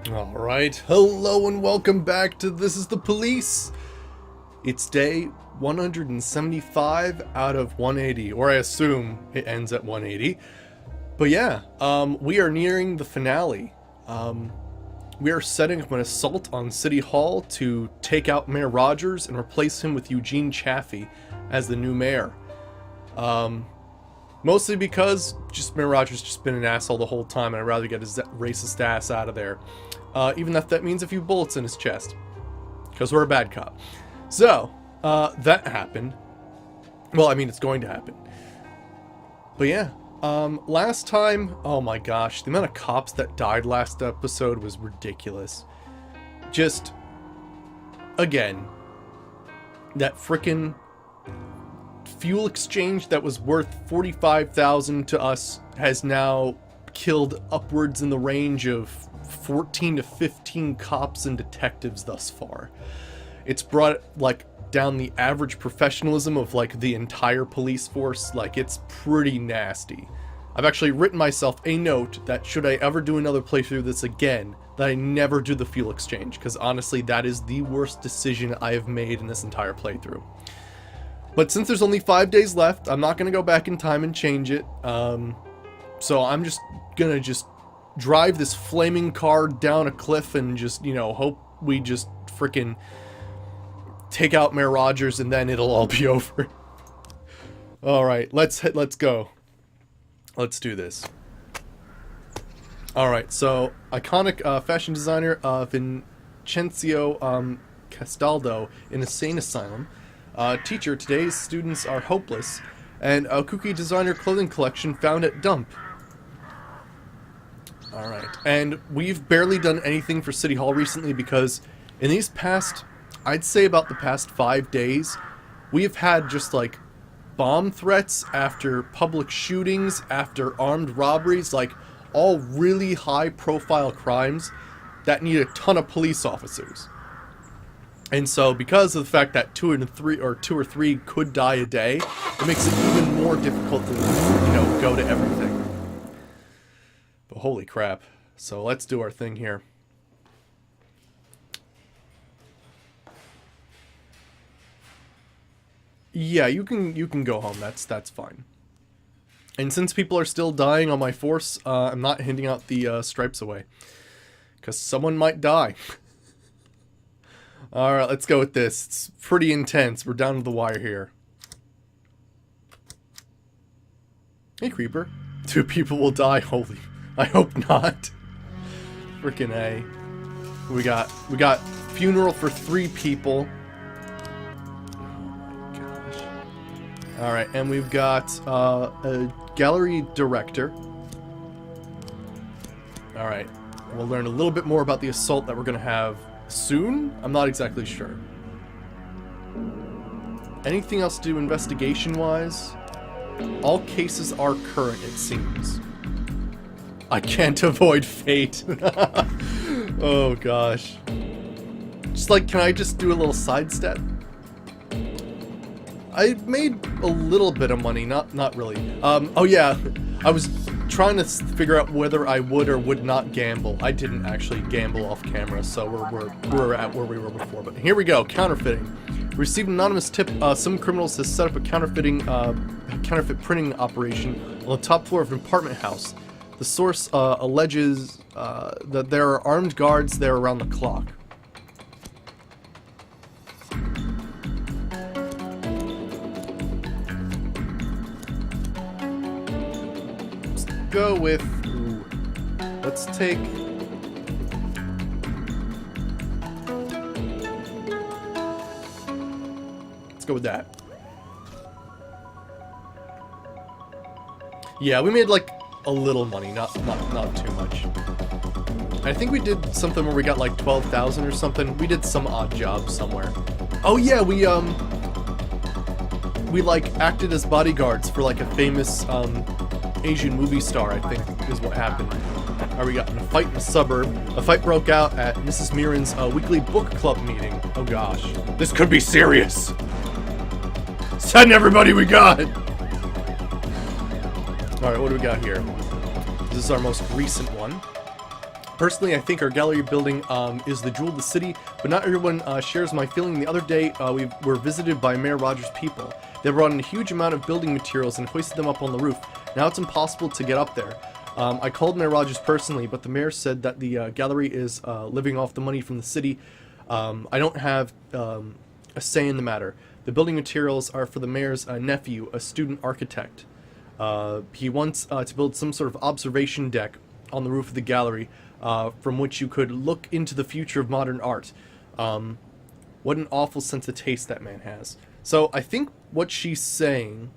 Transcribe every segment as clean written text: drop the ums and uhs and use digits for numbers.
Alright, hello and welcome back to This is the Police. It's day 175 out of 180, or I assume it ends at 180. But yeah, we are nearing the finale. We are setting up an assault on City Hall to take out Mayor Rogers and replace him with Eugene Chaffee as the new mayor. Mostly because Mayor Rogers just been an asshole the whole time, and I'd rather get his racist ass out of there. Even if that means a few bullets in his chest. Because we're a bad cop. So, that happened. Well, I mean, it's going to happen. But yeah, last time, oh my gosh, the amount of cops that died last episode was ridiculous. Just, again, that frickin' fuel exchange that was worth $45,000 to us has now killed upwards in the range of 14 to 15 cops and detectives thus far. It's brought down the average professionalism of the entire police force. It's pretty nasty. I've actually written myself a note that should I ever do another playthrough of this again, that I never do the fuel exchange, because honestly that is the worst decision I have made in this entire playthrough. But since there's only 5 days left, I'm not going to go back in time and change it. So I'm just going to drive this flaming car down a cliff and hope we just freaking take out Mayor Rogers and then it'll all be over. Alright, let's go. Let's do this. Alright, so iconic fashion designer Vincenzo Castaldo in Insane Asylum. Teacher, today's students are hopeless, and a kooky designer clothing collection found at dump. Alright, and we've barely done anything for City Hall recently because in these past, I'd say about the past 5 days, we have had just bomb threats after public shootings, after armed robberies, all really high profile crimes that need a ton of police officers. And so, because of the fact that two or three could die a day, it makes it even more difficult to, go to everything. But holy crap. So let's do our thing here. Yeah, you can go home. That's fine. And since people are still dying on my force, I'm not handing out the stripes away. Because someone might die. Alright, let's go with this. It's pretty intense. We're down to the wire here. Hey, Creeper. 2 people will die. Holy. I hope not. Frickin' A. We got funeral for 3 people. Oh my gosh. Alright, and we've got a gallery director. Alright. We'll learn a little bit more about the assault that we're gonna have soon? I'm not exactly sure. Anything else to do investigation-wise? All cases are current, it seems. I can't avoid fate. Oh gosh. Can I just do a little sidestep? I made a little bit of money, not really. Oh yeah, I was trying to figure out whether I would or would not gamble. I didn't actually gamble off camera, so we're at where we were before. But here we go, counterfeiting. Received an anonymous tip. Some criminals has set up a counterfeit printing operation on the top floor of an apartment house. The source alleges that there are armed guards there around the clock. Go with let's take go with that. Yeah, we made a little money, not too much. I think we did something where we got 12,000 or something. We did some odd job somewhere. Oh yeah, we acted as bodyguards for a famous Asian movie star, I think, is what happened. Alright, we got in a fight in the suburb. A fight broke out at Mrs. Mirren's weekly book club meeting. Oh gosh. This could be serious! Send everybody we got! Alright, what do we got here? This is our most recent one. Personally, I think our gallery building is the jewel of the city, but not everyone shares my feeling. The other day, we were visited by Mayor Rogers' people. They brought in a huge amount of building materials and hoisted them up on the roof. Now it's impossible to get up there. I called Mayor Rogers personally, but the mayor said that the gallery is living off the money from the city. I don't have a say in the matter. The building materials are for the mayor's nephew, a student architect. He wants to build some sort of observation deck on the roof of the gallery, from which you could look into the future of modern art. What an awful sense of taste that man has. So I think what she's saying...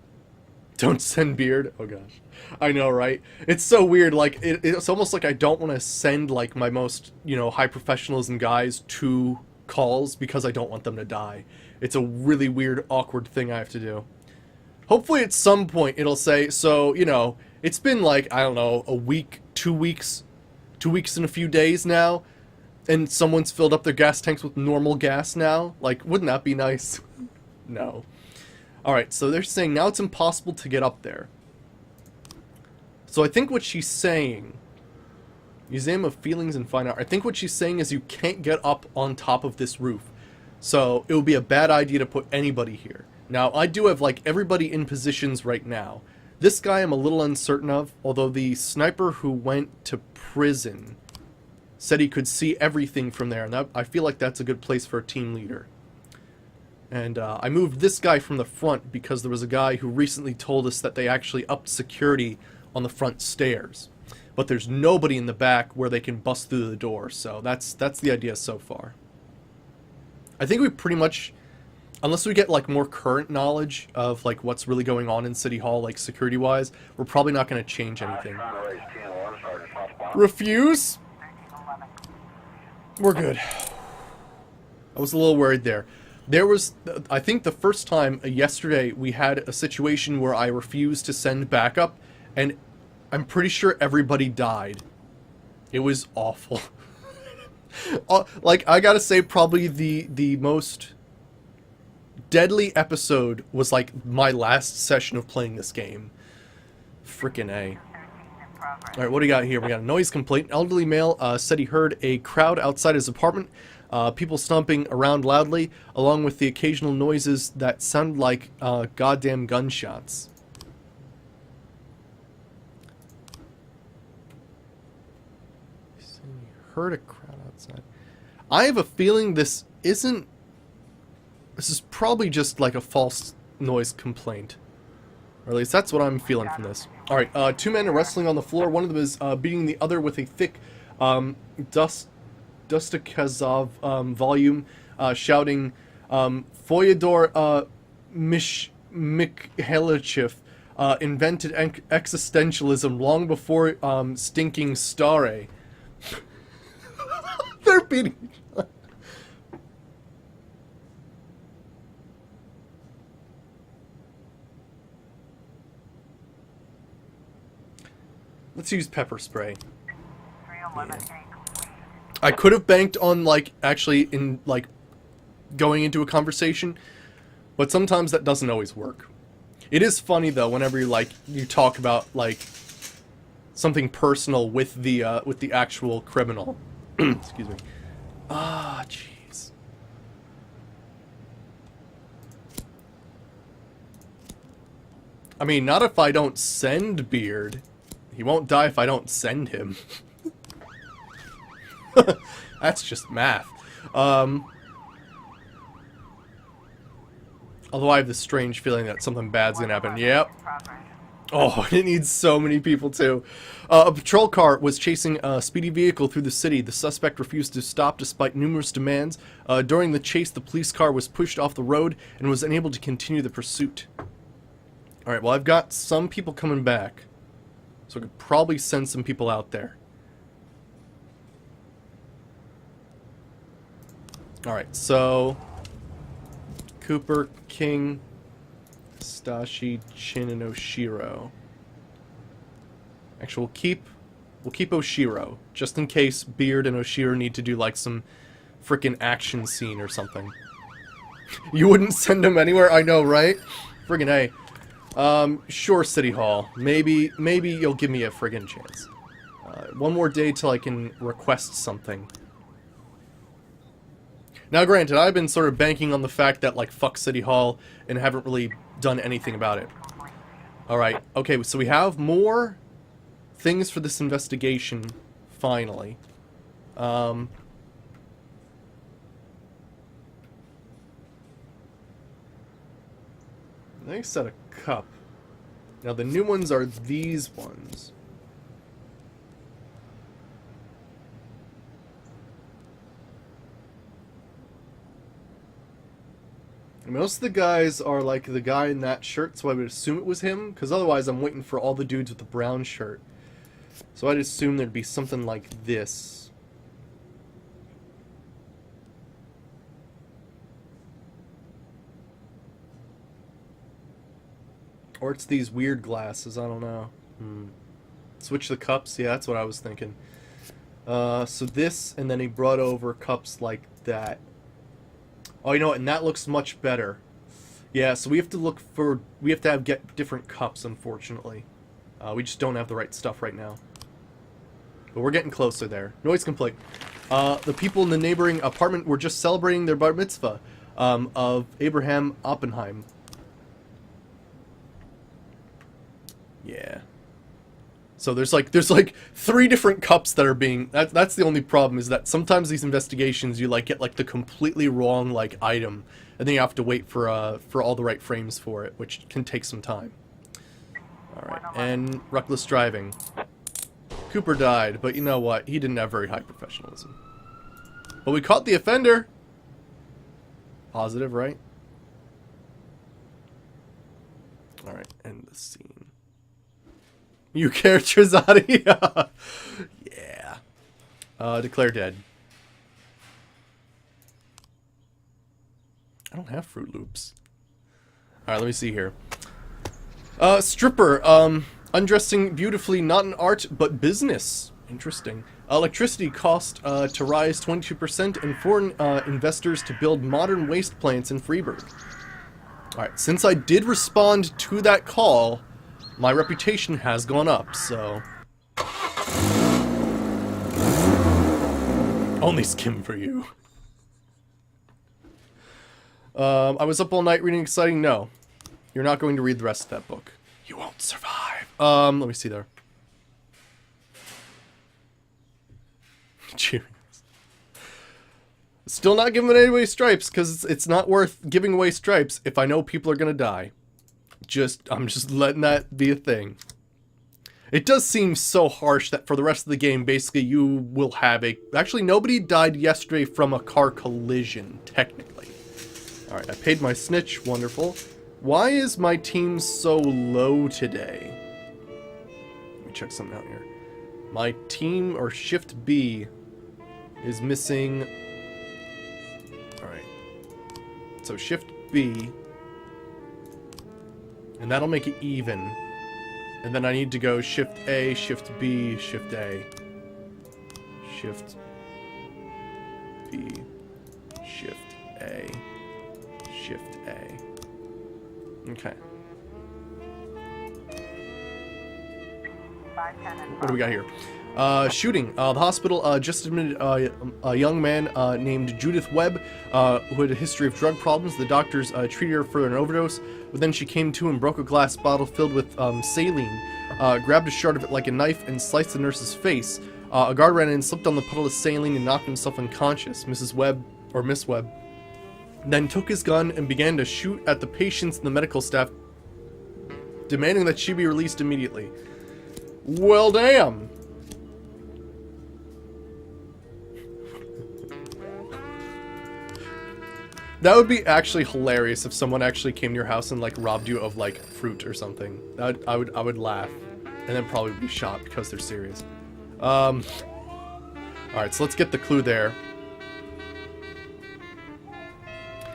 Don't send Beard? Oh gosh. I know, right? It's so weird, like, it's almost like I don't want to send, like, my most, you know, high professionalism guys to calls because I don't want them to die. It's a really weird, awkward thing I have to do. Hopefully at some point it'll say, so, you know, it's been like, I don't know, a week, 2 weeks and a few days now, and someone's filled up their gas tanks with normal gas now? Like, wouldn't that be nice? No. Alright, so they're saying now it's impossible to get up there. So I think what she's saying... Museum of Feelings and Fine Art. I think what she's saying is you can't get up on top of this roof. So it would be a bad idea to put anybody here. Now, I do have, like, everybody in positions right now. This guy I'm a little uncertain of, although the sniper who went to prison said he could see everything from there, and that, I feel like that's a good place for a team leader. And I moved this guy from the front because there was a guy who recently told us that they actually upped security on the front stairs. But there's nobody in the back where they can bust through the door, so that's the idea so far. I think we pretty much, unless we get like more current knowledge of like what's really going on in City Hall, like security-wise, we're probably not going to change anything. Refuse? We're good. I was a little worried there. There was, I think the first time yesterday we had a situation where I refused to send backup, and I'm pretty sure everybody died. It was awful. Like, I gotta say, probably the most deadly episode was like my last session of playing this game. Frickin' A. Alright, what do we got here? We got a noise complaint. An elderly male said he heard a crowd outside his apartment. People stomping around loudly, along with the occasional noises that sound like goddamn gunshots. Heard a crowd outside. I have a feeling this isn't... This is probably just like a false noise complaint. Or at least that's what I'm feeling from this. Alright, two men are wrestling on the floor. One of them is beating the other with a thick Dostokazov volume, shouting, Fyodor Mikhailovich invented existentialism long before stinking Stare. They're beating each other. Let's use pepper spray. Yeah. I could have banked on, like, actually in, like, going into a conversation, but sometimes that doesn't always work. It is funny, though, whenever you, like, you talk about, like, something personal with the actual criminal. Excuse me. Ah, jeez. I mean, not if I don't send Beard. He won't die if I don't send him. That's just math. Although I have this strange feeling that something bad's gonna happen. Yep. Oh, it needs so many people, too. A patrol car was chasing a speedy vehicle through the city. The suspect refused to stop despite numerous demands. During the chase, the police car was pushed off the road and was unable to continue the pursuit. Alright, well, I've got some people coming back. So I could probably send some people out there. Alright, so... Cooper, King... Stashi, Chin, and Oshiro. Actually, we'll keep Oshiro, just in case Beard and Oshiro need to do, like, some frickin' action scene or something. You wouldn't send them anywhere? I know, right? Friggin' A. Sure, City Hall. Maybe you'll give me a friggin' chance. One more day till I can request something. Now, granted, I've been sort of banking on the fact that, like, fuck City Hall, and haven't really done anything about it. Alright, okay, so we have more things for this investigation, finally. Nice set of cup. Now, the new ones are these ones. Most of the guys are like the guy in that shirt, so I would assume it was him, because otherwise I'm waiting for all the dudes with the brown shirt. So I'd assume there'd be something like this. Or it's these weird glasses, I don't know. Switch the cups? Yeah, that's what I was thinking. So this, and then he brought over cups like that. Oh, you know what? And that looks much better. Yeah, so we have to look for... We have to get different cups, unfortunately. We just don't have the right stuff right now. But we're getting closer there. Noise complaint. The people in the neighboring apartment were just celebrating their bar mitzvah of Abraham Oppenheim. Yeah. So there's like 3 different cups that are being... That's the only problem, is that sometimes these investigations you like get like the completely wrong like item, and then you have to wait for all the right frames for it, which can take some time. Alright, and reckless driving. Cooper died, but you know what? He didn't have very high professionalism. But we caught the offender! Positive, right? Alright, end the scene. You characters out of here. Yeah. Declare dead. I don't have Fruit Loops. Alright, let me see here. Stripper. Undressing beautifully, not an art, but business. Interesting. Electricity cost to rise 22%, and foreign investors to build modern waste plants in Freeburg. Alright, since I did respond to that call, my reputation has gone up, so... Only skim for you. I was up all night reading exciting... No. You're not going to read the rest of that book. You won't survive. Let me see there. Cheers. Still not giving away stripes, because it's not worth giving away stripes if I know people are gonna die. I'm just letting that be a thing. It does seem so harsh that for the rest of the game, basically you will have a... Actually, nobody died yesterday from a car collision, technically. Alright, I paid my snitch. Wonderful. Why is my team so low today? Let me check something out here. My team, or Shift B, is missing... Alright. So Shift B... And that'll make it even. And then I need to go Shift A, Shift B, Shift A. Shift B, Shift A, Shift A. Okay. What do we got here? Shooting. The hospital just admitted a young man named Judith Webb, who had a history of drug problems. The doctors treated her for an overdose, but then she came to and broke a glass bottle filled with saline, grabbed a shard of it like a knife, and sliced the nurse's face. A guard ran in, slipped on the puddle of saline, and knocked himself unconscious. Miss Webb, then took his gun and began to shoot at the patients and the medical staff, demanding that she be released immediately. Well, damn. That would be actually hilarious if someone actually came to your house and like robbed you of like fruit or something. I would laugh, and then probably be shot because they're serious. All right, so let's get the clue there.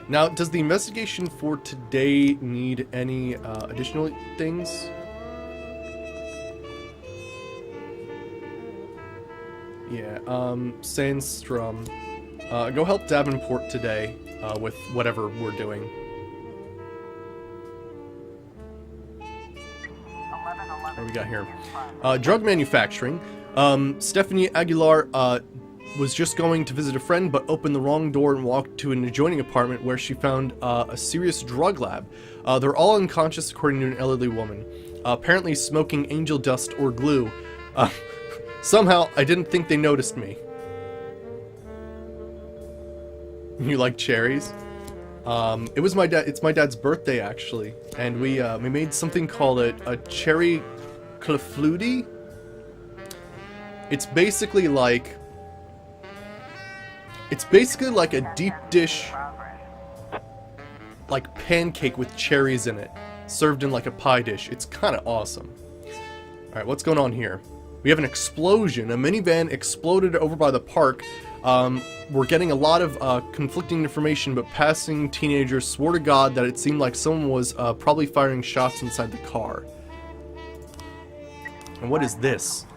Now, does the investigation for today need any additional things? Yeah, Sandstrom. Go help Davenport today with whatever we're doing. What do we got here? Drug manufacturing. Stephanie Aguilar was just going to visit a friend, but opened the wrong door and walked to an adjoining apartment where she found a serious drug lab. They're all unconscious, according to an elderly woman, apparently smoking angel dust or glue. Somehow, I didn't think they noticed me. You like cherries? It was it's my dad's birthday, actually, and we made something called a cherry clafouti. It's basically like a deep dish, like pancake with cherries in it, served in like a pie dish. It's kind of awesome. All right, what's going on here? We have an explosion. A minivan exploded over by the park. We're getting a lot of conflicting information, but passing teenagers swore to God that it seemed like someone was probably firing shots inside the car. And what is this?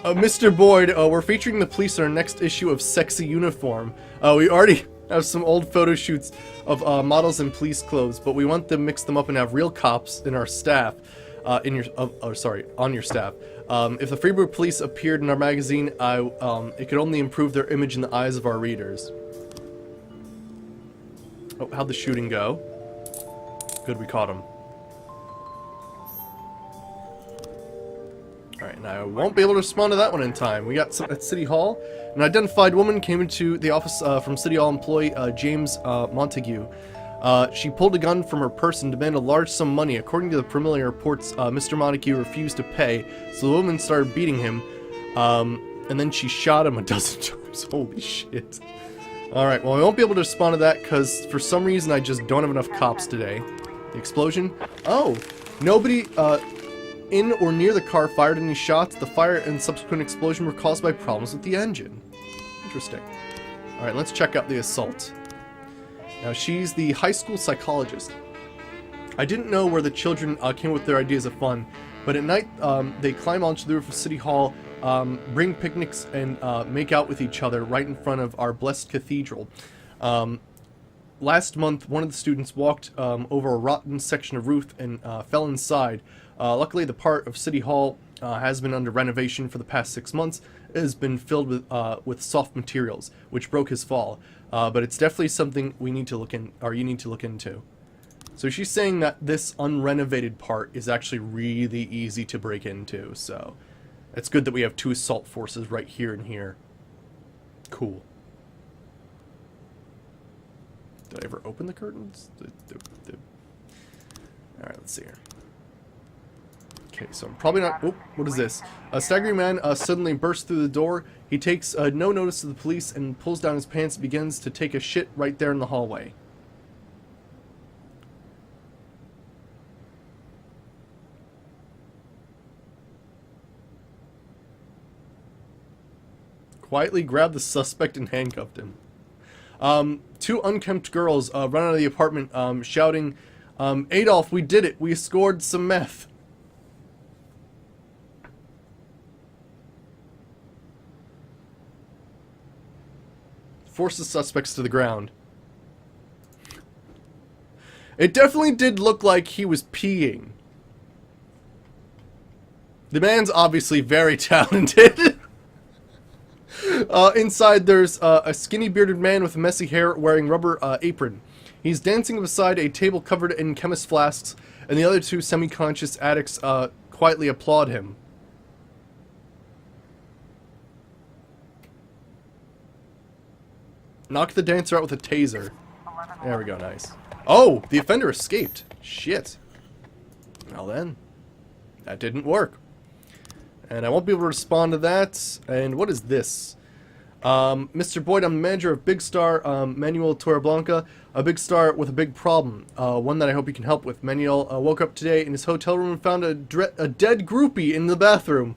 Mr. Boyd, we're featuring the police in our next issue of Sexy Uniform. We already have some old photo shoots of models in police clothes, but we want to mix them up and have real cops in our staff. On your staff. If the Freeburg Police appeared in our magazine, it could only improve their image in the eyes of our readers. Oh, how'd the shooting go? Good, we caught him. Alright, and I won't be able to respond to that one in time. We got some at City Hall. An identified woman came into the office from City Hall employee James Montague. She pulled a gun from her purse and demanded a large sum of money. According to the preliminary reports, Mr. Montague refused to pay, so the woman started beating him, and then she shot him a dozen times. Holy shit. Alright, well, I won't be able to respond to that because for some reason I just don't have enough cops today. The explosion? Oh, nobody in or near the car fired any shots. The fire and subsequent explosion were caused by problems with the engine. Interesting. Alright, let's check out the assault. Now, she's the high school psychologist. I didn't know where the children came with their ideas of fun, but at night they climb onto the roof of City Hall, bring picnics, and make out with each other right in front of our blessed cathedral. Last month, one of the students walked over a rotten section of roof and fell inside. Luckily, the part of City Hall has been under renovation for the past 6 months. It has been filled with soft materials, which broke his fall. But it's definitely something we need to look in, or you need to look into. So she's saying that this unrenovated part is actually really easy to break into. So it's good that we have 2 assault forces right here and here. Cool. Did I ever open the curtains? Alright, let's see here. Okay, so I'm probably not... Oh, what is this? A staggering man suddenly bursts through the door. He takes no notice of the police and pulls down his pants and begins to take a shit right there in the hallway. Quietly grabbed the suspect and handcuffed him. 2 unkempt girls run out of the apartment shouting, Adolf, we did it! We scored some meth! Force the suspects to the ground. It definitely did look like he was peeing. The man's obviously very talented. Inside there's a skinny bearded man with messy hair wearing rubber apron. He's dancing beside a table covered in chemist flasks, and the other 2 semi-conscious addicts quietly applaud him. Knock the dancer out with a taser. There we go, nice. Oh, the offender escaped. Shit. Well then, that didn't work. And I won't be able to respond to that. And what is this? Mr. Boyd, I'm the manager of Big Star, Manuel Torreblanca. A big star with a big problem. One that I hope you can help with. Manuel woke up today in his hotel room and found a dead groupie in the bathroom.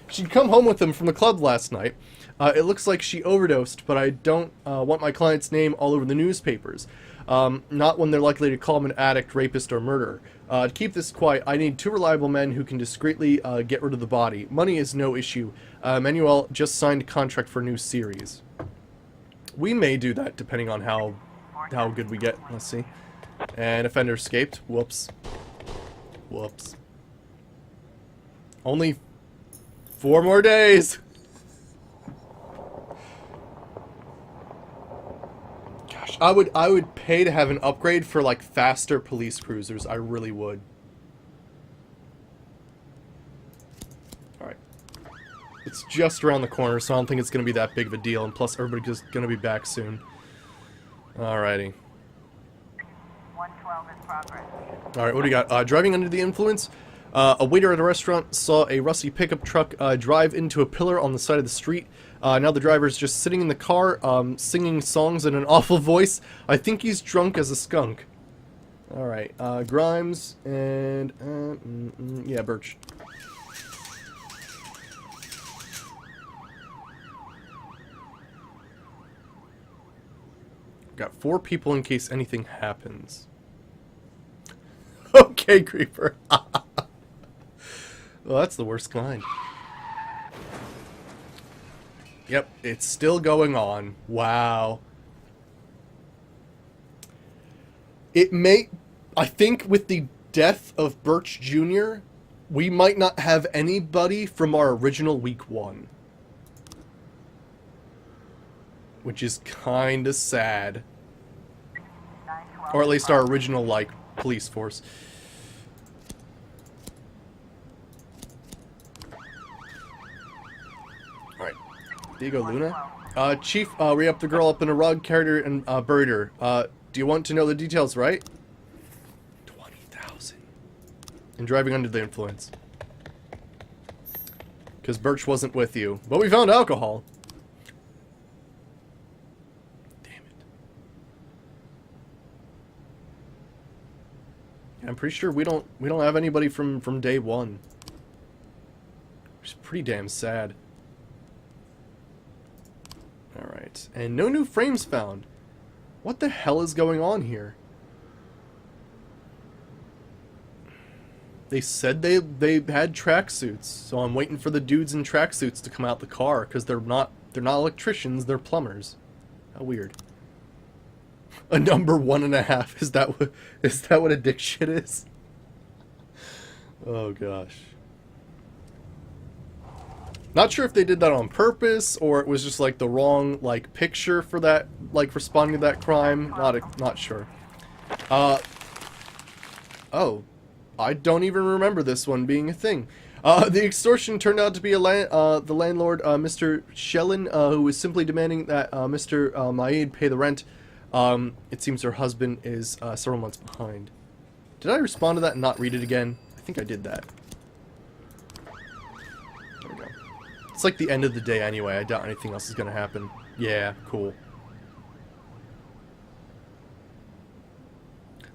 She'd come home with him from the club last night. It looks like she overdosed, but I don't want my client's name all over the newspapers. Not when they're likely to call him an addict, rapist, or murderer. To keep this quiet, I need 2 reliable men who can discreetly get rid of the body. Money is no issue. Manuel just signed a contract for a new series. We may do that, depending on how good we get. Let's see. And offender escaped. Whoops. Whoops. Only 4 more days. Gosh, I would pay to have an upgrade for like faster police cruisers. I really would. All right. It's just around the corner, so I don't think it's going to be that big of a deal, and plus everybody's going to be back soon. Alrighty. 112 in progress. Alright, what do you got? Driving under the influence? A waiter at a restaurant saw a rusty pickup truck drive into a pillar on the side of the street. Now the driver's just sitting in the car, singing songs in an awful voice. I think he's drunk as a skunk. Alright, Grimes and... yeah, Birch. Got 4 people in case anything happens. Okay, Creeper. Well, that's the worst kind. Yep, it's still going on. Wow. It may... I think with the death of Birch Jr., we might not have anybody from our original week 1. Which is kinda sad. Or at least our original, like, police force. Alright. There you go, Luna. Chief, re-up the girl up in a rug, carried her, and buried her. Do you want to know the details, right? 20,000. And driving under the influence. Because Birch wasn't with you. But we found alcohol. I'm pretty sure we don't have anybody from day 1. Which is pretty damn sad. Alright. And no new frames found. What the hell is going on here? They said they had tracksuits, so I'm waiting for the dudes in tracksuits to come out the car, because they're not electricians, they're plumbers. How weird. A number 1.5. Is that what a dick shit is? Oh gosh. Not sure if they did that on purpose or it was just like the wrong like picture for that, like responding to that crime. Not sure. Oh, I don't even remember this one being a thing. The extortion turned out to be the landlord, Mr. Shellen, who was simply demanding that Mr. Maid pay the rent. It seems her husband is several months behind. Did I respond to that and not read it again? I think I did that. There we go. It's like the end of the day anyway. I doubt anything else is going to happen. Yeah, cool.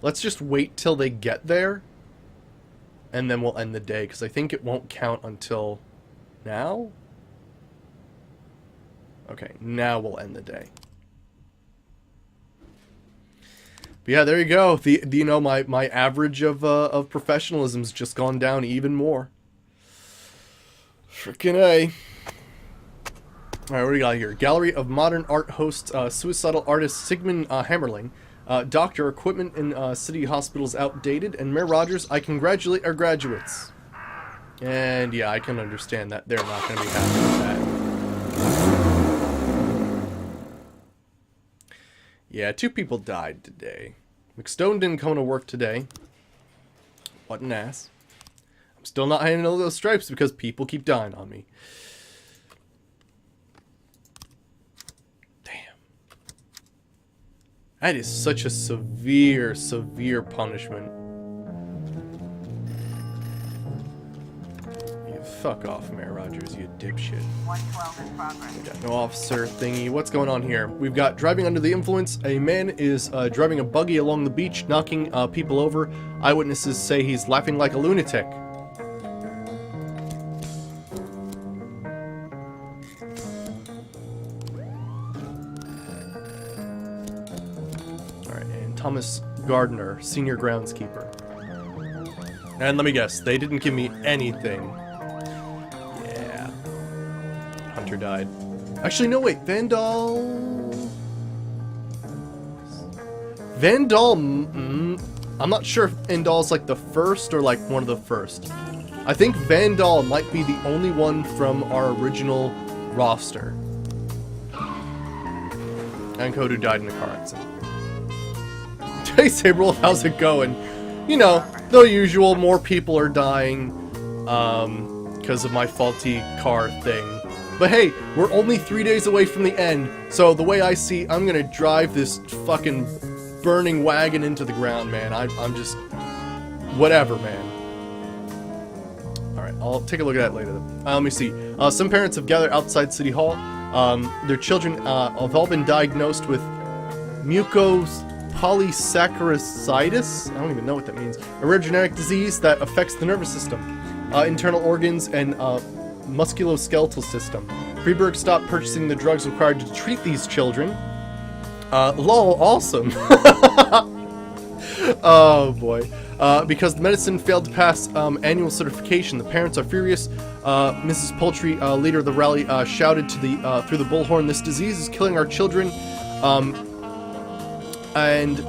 Let's just wait till they get there. And then we'll end the day, because I think it won't count until now? Okay, now we'll end the day. But yeah, there you go. You know, my average of professionalism's just gone down even more. Frickin' A. Alright, what do we got here? Gallery of Modern Art hosts suicidal artist Sigmund Hammerling. Doctor, equipment in city hospitals outdated. And Mayor Rogers, I congratulate our graduates. And yeah, I can understand that they're not going to be happy with that. Yeah, 2 people died today. McStone didn't come to work today. What an ass. I'm still not handing all those stripes because people keep dying on me. Damn. That is such a severe, severe punishment. Fuck off, Mayor Rogers, you dipshit. 112 in progress. We got no officer thingy. What's going on here? We've got driving under the influence. A man is driving a buggy along the beach, knocking people over. Eyewitnesses say he's laughing like a lunatic. Alright, and Thomas Gardner, senior groundskeeper. And let me guess, they didn't give me anything. Hunter died. Actually, no, wait. Vandal... I'm not sure if Vandal's like the first or like one of the first. I think Vandal might be the only one from our original roster. And Kodu died in a car accident. Hey Sabrel, how's it going? You know, the usual, more people are dying because of my faulty car thing. But hey, we're only 3 days away from the end, so the way I see, I'm gonna drive this fucking burning wagon into the ground, man. I'm just... whatever, man. Alright, I'll take a look at that later. Let me see. Some parents have gathered outside City Hall. Their children have all been diagnosed with mucopolysacchariditis. I don't even know what that means. A rare genetic disease that affects the nervous system, internal organs, and musculoskeletal system. Freeburg stopped purchasing the drugs required to treat these children. Lol, awesome. Oh boy. Because the medicine failed to pass annual certification. The parents are furious. Mrs. Poultry, leader of the rally, shouted to the through the bullhorn, "This disease is killing our children, and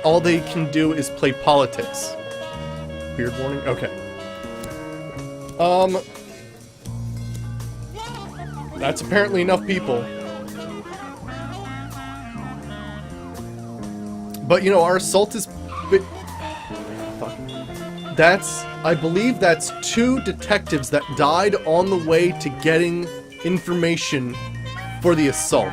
all they can do is play politics." Weird warning? Okay. That's apparently enough people. But, you know, our assault is... Fuck. I believe that's 2 detectives that died on the way to getting information for the assault.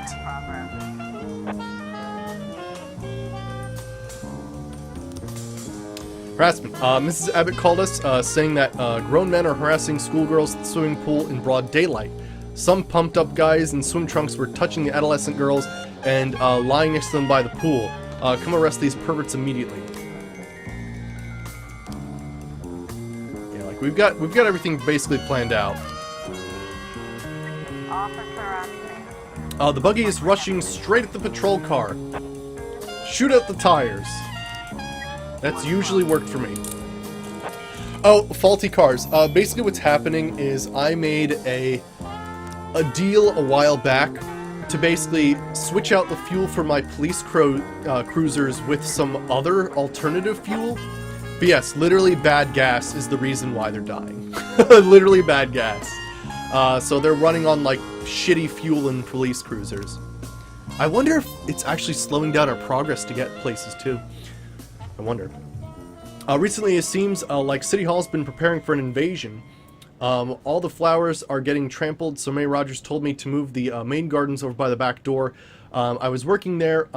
Harassment. Mrs. Abbott called us, saying that grown men are harassing schoolgirls at the swimming pool in broad daylight. Some pumped-up guys in swim trunks were touching the adolescent girls and lying next to them by the pool. Come arrest these perverts immediately. Yeah, like we've got everything basically planned out. The buggy is rushing straight at the patrol car. Shoot out the tires. That's usually worked for me. Oh, faulty cars. Basically what's happening is I made a deal a while back to basically switch out the fuel for my police cruisers with some other alternative fuel. But yes, literally bad gas is the reason why they're dying. Literally bad gas. So they're running on like shitty fuel in police cruisers. I wonder if it's actually slowing down our progress to get places too. I wonder. Recently it seems like City Hall's been preparing for an invasion. All the flowers are getting trampled, so May Rogers told me to move the main gardens over by the back door. I was working there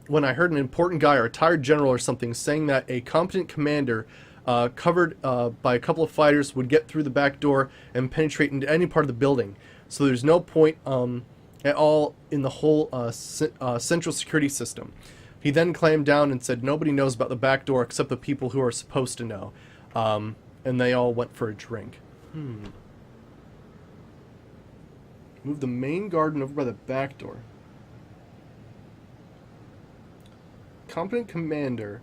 when I heard an important guy, or a retired general or something, saying that a competent commander covered by a couple of fighters would get through the back door and penetrate into any part of the building. So there's no point at all in the whole central security system. He then clamped down and said nobody knows about the back door except the people who are supposed to know. And they all went for a drink. Move the main garden over by the back door. Competent commander,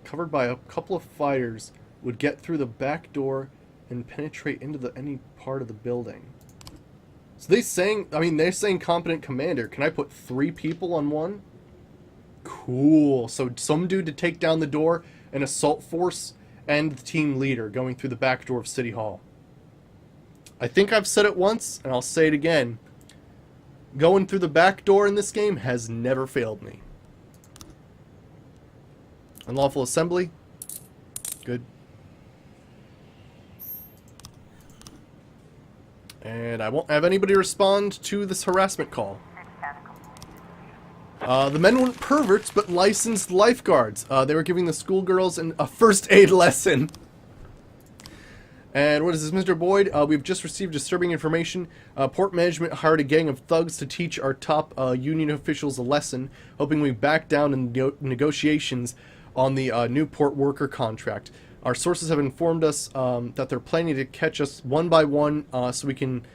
covered by a couple of fighters, would get through the back door and penetrate into any part of the building. So they're saying competent commander. Can I put 3 people on one? Cool. So some dude to take down the door, an assault force, and the team leader going through the back door of City Hall. I think I've said it once, and I'll say it again. Going through the back door in this game has never failed me. Unlawful assembly. Good. And I won't have anybody respond to this harassment call. The men weren't perverts, but licensed lifeguards. They were giving the schoolgirls a first aid lesson. And what is this, Mr. Boyd? We've just received disturbing information. Port management hired a gang of thugs to teach our top union officials a lesson, hoping we back down in negotiations on the new port worker contract. Our sources have informed us that they're planning to catch us one by one so we can...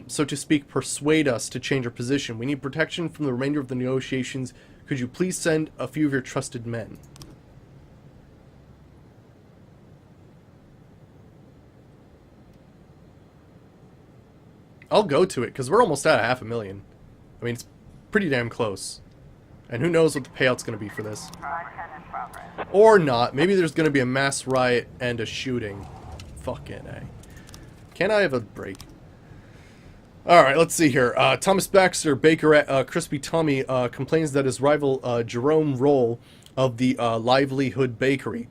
so to speak, persuade us to change our position. We need protection from the remainder of the negotiations. Could you please send a few of your trusted men? I'll go to it, because we're almost at 500,000. I mean, it's pretty damn close. And who knows what the payout's going to be for this. Or not. Maybe there's going to be a mass riot and a shooting. Fucking A. Can I have a break? Alright, let's see here. Thomas Baxter, baker at Crispy Tommy, complains that his rival Jerome Roll of the Livelihood Bakery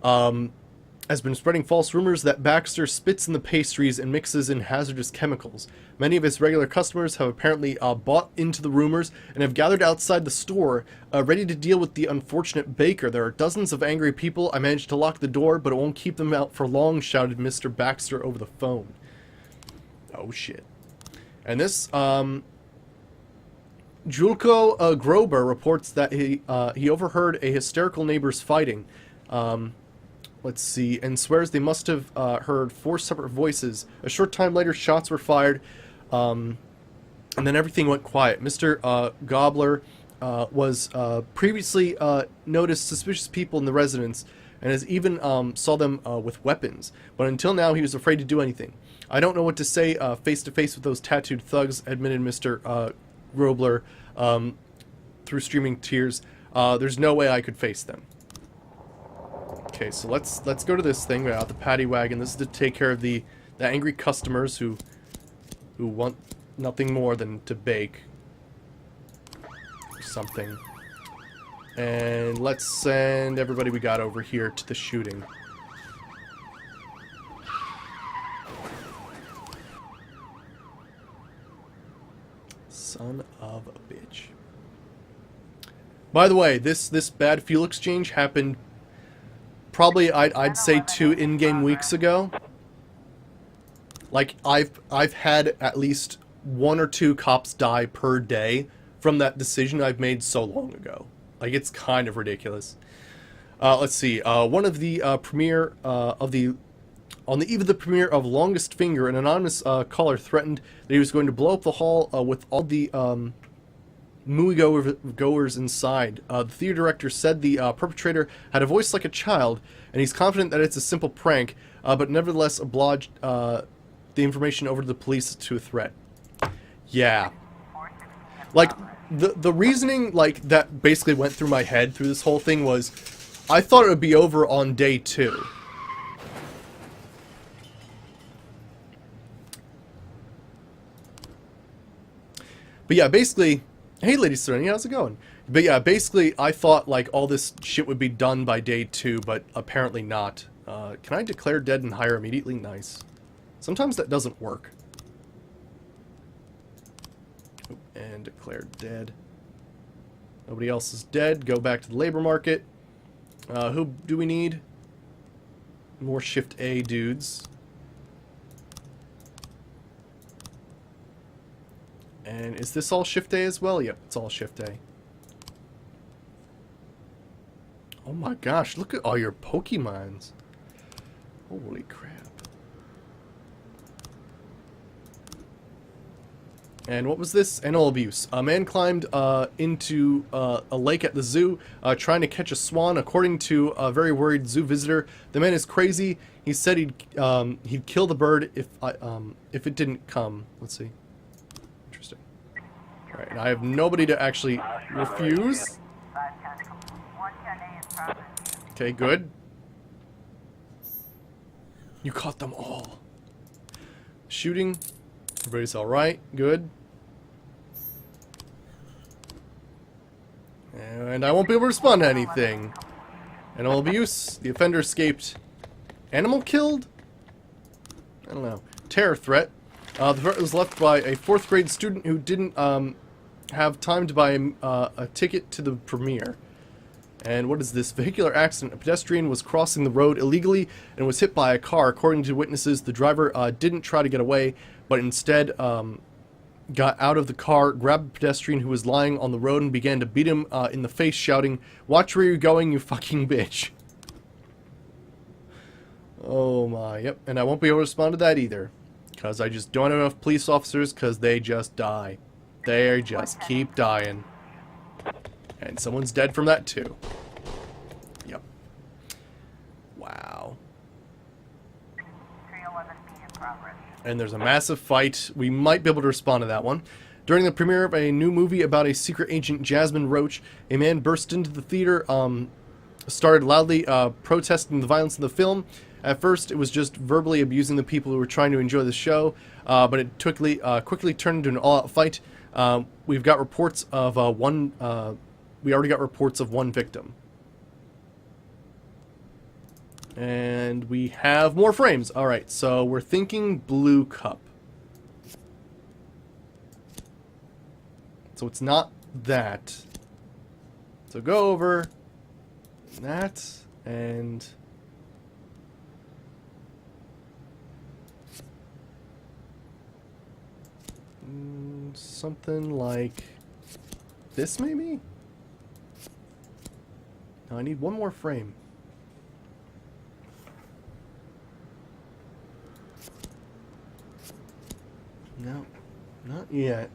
has been spreading false rumors that Baxter spits in the pastries and mixes in hazardous chemicals. Many of his regular customers have apparently bought into the rumors and have gathered outside the store, ready to deal with the unfortunate baker. There are dozens of angry people. I managed to lock the door, but it won't keep them out for long, shouted Mr. Baxter over the phone. Oh shit. And this, Julko Grober reports that he overheard a hysterical neighbors fighting. Let's see, and swears they must have heard 4 separate voices. A short time later, shots were fired, and then everything went quiet. Mr. Gobbler was previously noticed suspicious people in the residence, and has even saw them with weapons. But until now, he was afraid to do anything. I don't know what to say face to face with those tattooed thugs, admitted Mr. Grobler through streaming tears. There's no way I could face them. Okay, so let's go to this thing out the paddy wagon. This is to take care of the angry customers who want nothing more than to bake or something. And let's send everybody we got over here to the shooting. Son of a bitch. By the way, this bad fuel exchange happened probably I'd say 2 in-game weeks ago. Like I've had at least 1 or 2 cops die per day from that decision I've made so long ago. Like, it's kind of ridiculous. Let's see. One of the premiere on the eve of the premiere of Longest Finger, an anonymous caller threatened that he was going to blow up the hall with all the moviegoers inside. The theater director said the perpetrator had a voice like a child, and he's confident that it's a simple prank, but nevertheless obliged the information over to the police to a threat. Yeah. Like, the reasoning, like, that basically went through my head through this whole thing was, I thought it would be over on day 2. But yeah, basically, hey Lady Serenity, how's it going? But yeah, basically, I thought, like, all this shit would be done by day 2, but apparently not. Can I declare dead and hire immediately? Nice. Sometimes that doesn't work. And declare dead. Nobody else is dead. Go back to the labor market. Who do we need? More Shift A dudes. And is this all Shift A as well? Yep, it's all Shift A. Oh my gosh, look at all your Pokemons. Holy crap. And what was this? Animal abuse. A man climbed into a lake at the zoo trying to catch a swan. According to a very worried zoo visitor, the man is crazy. He said he'd kill the bird if it didn't come. Let's see. Interesting. All right, and I have nobody to actually refuse. Okay, good. You caught them all. Shooting. Everybody's all right. Good. And I won't be able to respond to anything. Animal abuse. The offender escaped. Animal killed? I don't know. Terror threat. The threat was left by a 4th grade student who didn't have time to buy a ticket to the premiere. And what is this? Vehicular accident. A pedestrian was crossing the road illegally and was hit by a car. According to witnesses, the driver didn't try to get away, but instead got out of the car, grabbed the pedestrian who was lying on the road, and began to beat him in the face, shouting, "Watch where you're going, you fucking bitch." Oh my, yep. And I won't be able to respond to that either, because I just don't have enough police officers, because they just die. They just keep dying. And someone's dead from that too. Yep. Wow. And there's a massive fight. We might be able to respond to that one. During the premiere of a new movie about a secret agent, Jasmine Roach, a man burst into the theater, started loudly protesting the violence in the film. At first, it was just verbally abusing the people who were trying to enjoy the show, but it quickly turned into an all-out fight. We've got reports of we already got reports of one victim. And we have more frames. Alright, so we're thinking blue cup. So it's not that. So go over that and something like this maybe? No, I need one more frame. No, not yet.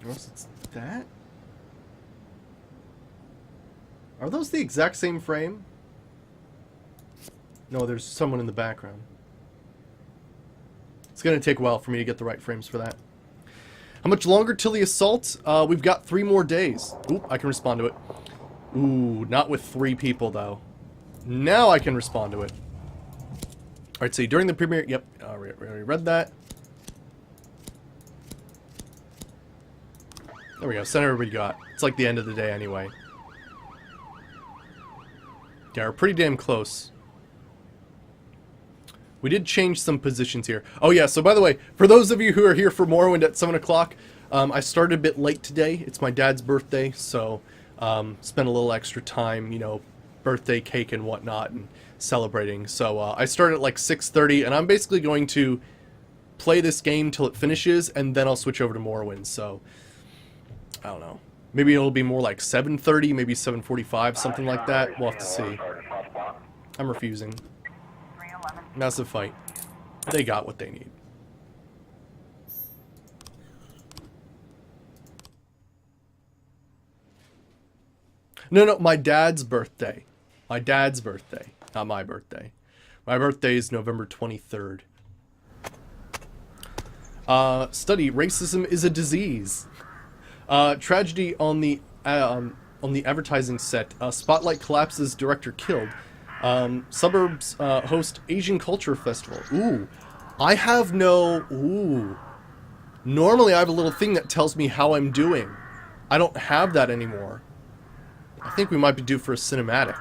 Or else it's that? Are those the exact same frame? No, there's someone in the background. It's going to take a while for me to get the right frames for that. How much longer till the assault? We've got 3 more days. Oop, I can respond to it. Ooh, not with 3 people, though. Now I can respond to it. Alright, so during the premiere... Yep, we already read that. There we go, send everybody got. It's like the end of the day anyway. Yeah, we're pretty damn close. We did change some positions here. Oh yeah, so by the way, for those of you who are here for Morrowind at 7 o'clock, I started a bit late today. It's my dad's birthday, so spent a little extra time, you know, birthday cake and whatnot, and celebrating. So I started at like 6:30, and I'm basically going to play this game till it finishes, and then I'll switch over to Morrowind, so... I don't know. Maybe it'll be more like 7:30, maybe 7:45, something like that. We'll have to see. I'm refusing. Massive fight. They got what they need. No, my dad's birthday. My dad's birthday, not my birthday. My birthday is November 23rd. Study, racism is a disease. Tragedy on the advertising set. Spotlight collapses, director killed. Suburbs host Asian Culture Festival. Ooh. I have no... Ooh. Normally I have a little thing that tells me how I'm doing. I don't have that anymore. I think we might be due for a cinematic.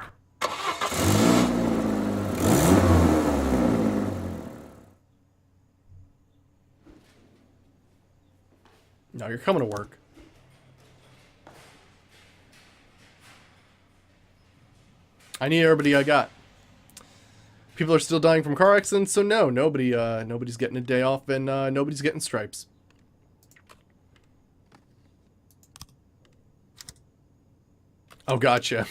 No, you're coming to work. I need everybody I got. People are still dying from car accidents, so no, nobody's getting a day off, and nobody's getting stripes. Oh, gotcha.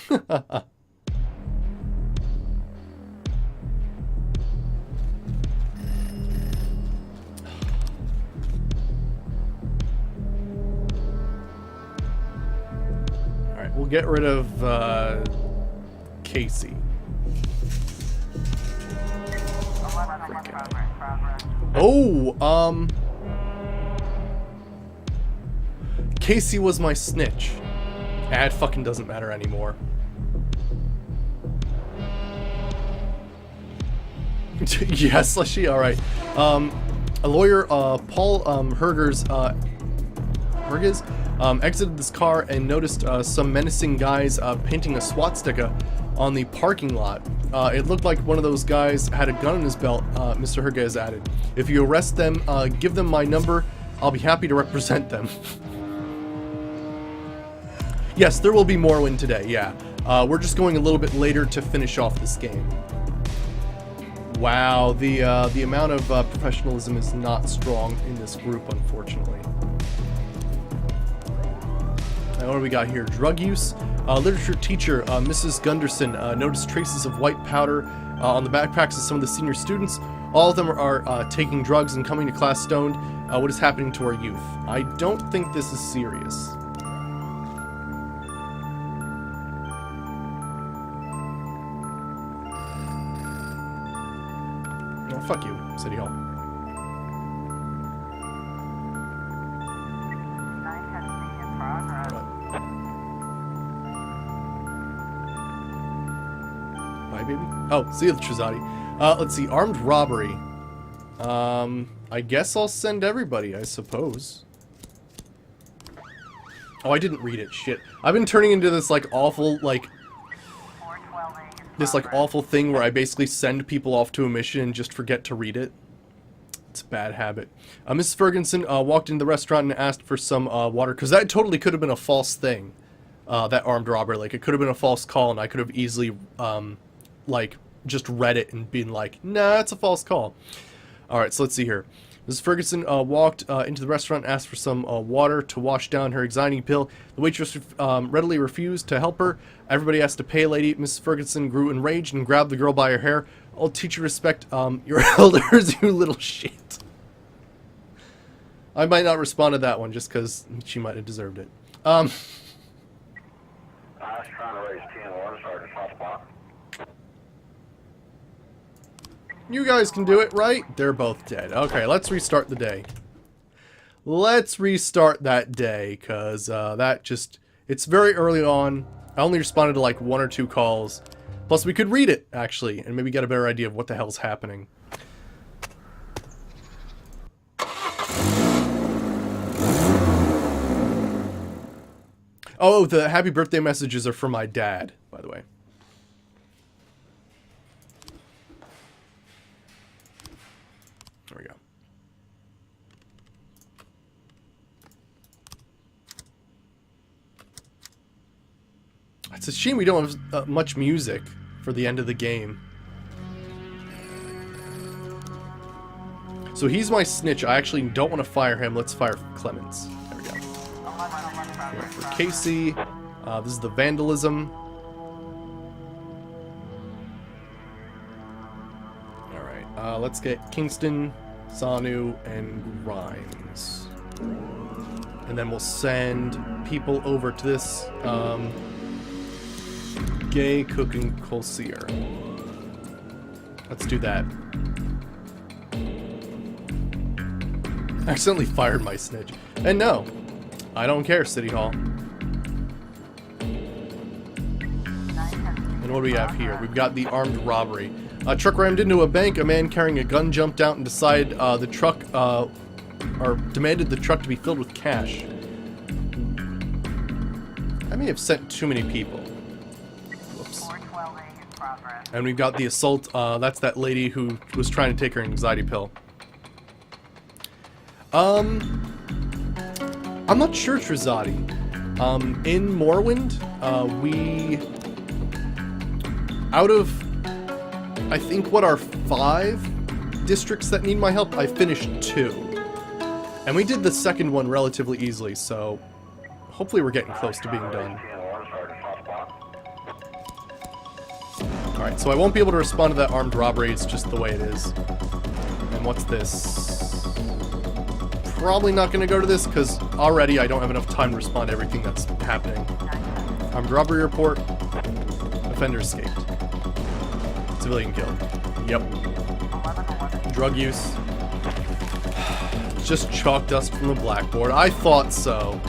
Alright, we'll get rid of, Casey. Oh, Casey was my snitch. It fucking doesn't matter anymore. Yes, Slushy, alright. A lawyer, Paul Herges, exited this car and noticed some menacing guys painting a swastika on the parking lot. It looked like one of those guys had a gun in his belt, Mr. Herges added. If you arrest them, give them my number. I'll be happy to represent them. Yes, there will be Morrowind today, yeah. We're just going a little bit later to finish off this game. Wow, the amount of professionalism is not strong in this group, unfortunately. What do we got here? Drug use. Literature teacher, Mrs. Gunderson, noticed traces of white powder on the backpacks of some of the senior students. All of them are taking drugs and coming to class stoned. What is happening to our youth? I don't think this is serious. No, fuck you, City Hall. Oh, see you, Trizati. Let's see, armed robbery. I guess I'll send everybody, I suppose. Oh, I didn't read it. Shit. I've been turning into this, like, awful, like... This, like, awful thing where I basically send people off to a mission and just forget to read it. It's a bad habit. Mrs. Ferguson walked into the restaurant and asked for some water, because that totally could have been a false thing. That armed robbery. Like, it could have been a false call, and I could have easily, like, just read it and been like, nah, it's a false call. Alright, so let's see here. Mrs. Ferguson walked into the restaurant and asked for some water to wash down her anxiety pill. The waitress readily refused to help her. Everybody asked to pay, lady. Mrs. Ferguson grew enraged and grabbed the girl by her hair. I'll teach you respect your elders, you little shit. I might not respond to that one just because she might have deserved it. I was trying to raise 10 water, Sergeant Hotspot. You guys can do it, right? They're both dead. Okay, let's restart the day. Let's restart that day, because that just... It's very early on. I only responded to like 1 or 2 calls. Plus, we could read it, actually, and maybe get a better idea of what the hell's happening. Oh, the happy birthday messages are from my dad, by the way. There we go. It's a shame we don't have much music for the end of the game. So he's my snitch. I actually don't want to fire him. Let's fire Clemens. There we go. For Casey. This is the vandalism. Alright, let's get Kingston, Sanu, and Grimes. And then we'll send people over to this gay cooking Colseer. Let's do that. I accidentally fired my snitch. And no, I don't care, City Hall. And what do we have here? We've got the armed robbery. A truck rammed into a bank. A man carrying a gun jumped out and decided the truck, or demanded the truck to be filled with cash. I may have sent too many people. Whoops. And we've got the assault. That's that lady who was trying to take her anxiety pill. I'm not sure, Trizati. In Morrowind, we... Out of, I think, what are 5 districts that need my help, I finished 2. And we did the second one relatively easily, so hopefully we're getting close to being done. Alright, so I won't be able to respond to that armed robbery, it's just the way it is. And what's this? Probably not going to go to this, because already I don't have enough time to respond to everything that's happening. Armed robbery report. Offender escaped. Civilian killed. Yep. Drug use. Just chalk dust from the blackboard. I thought so.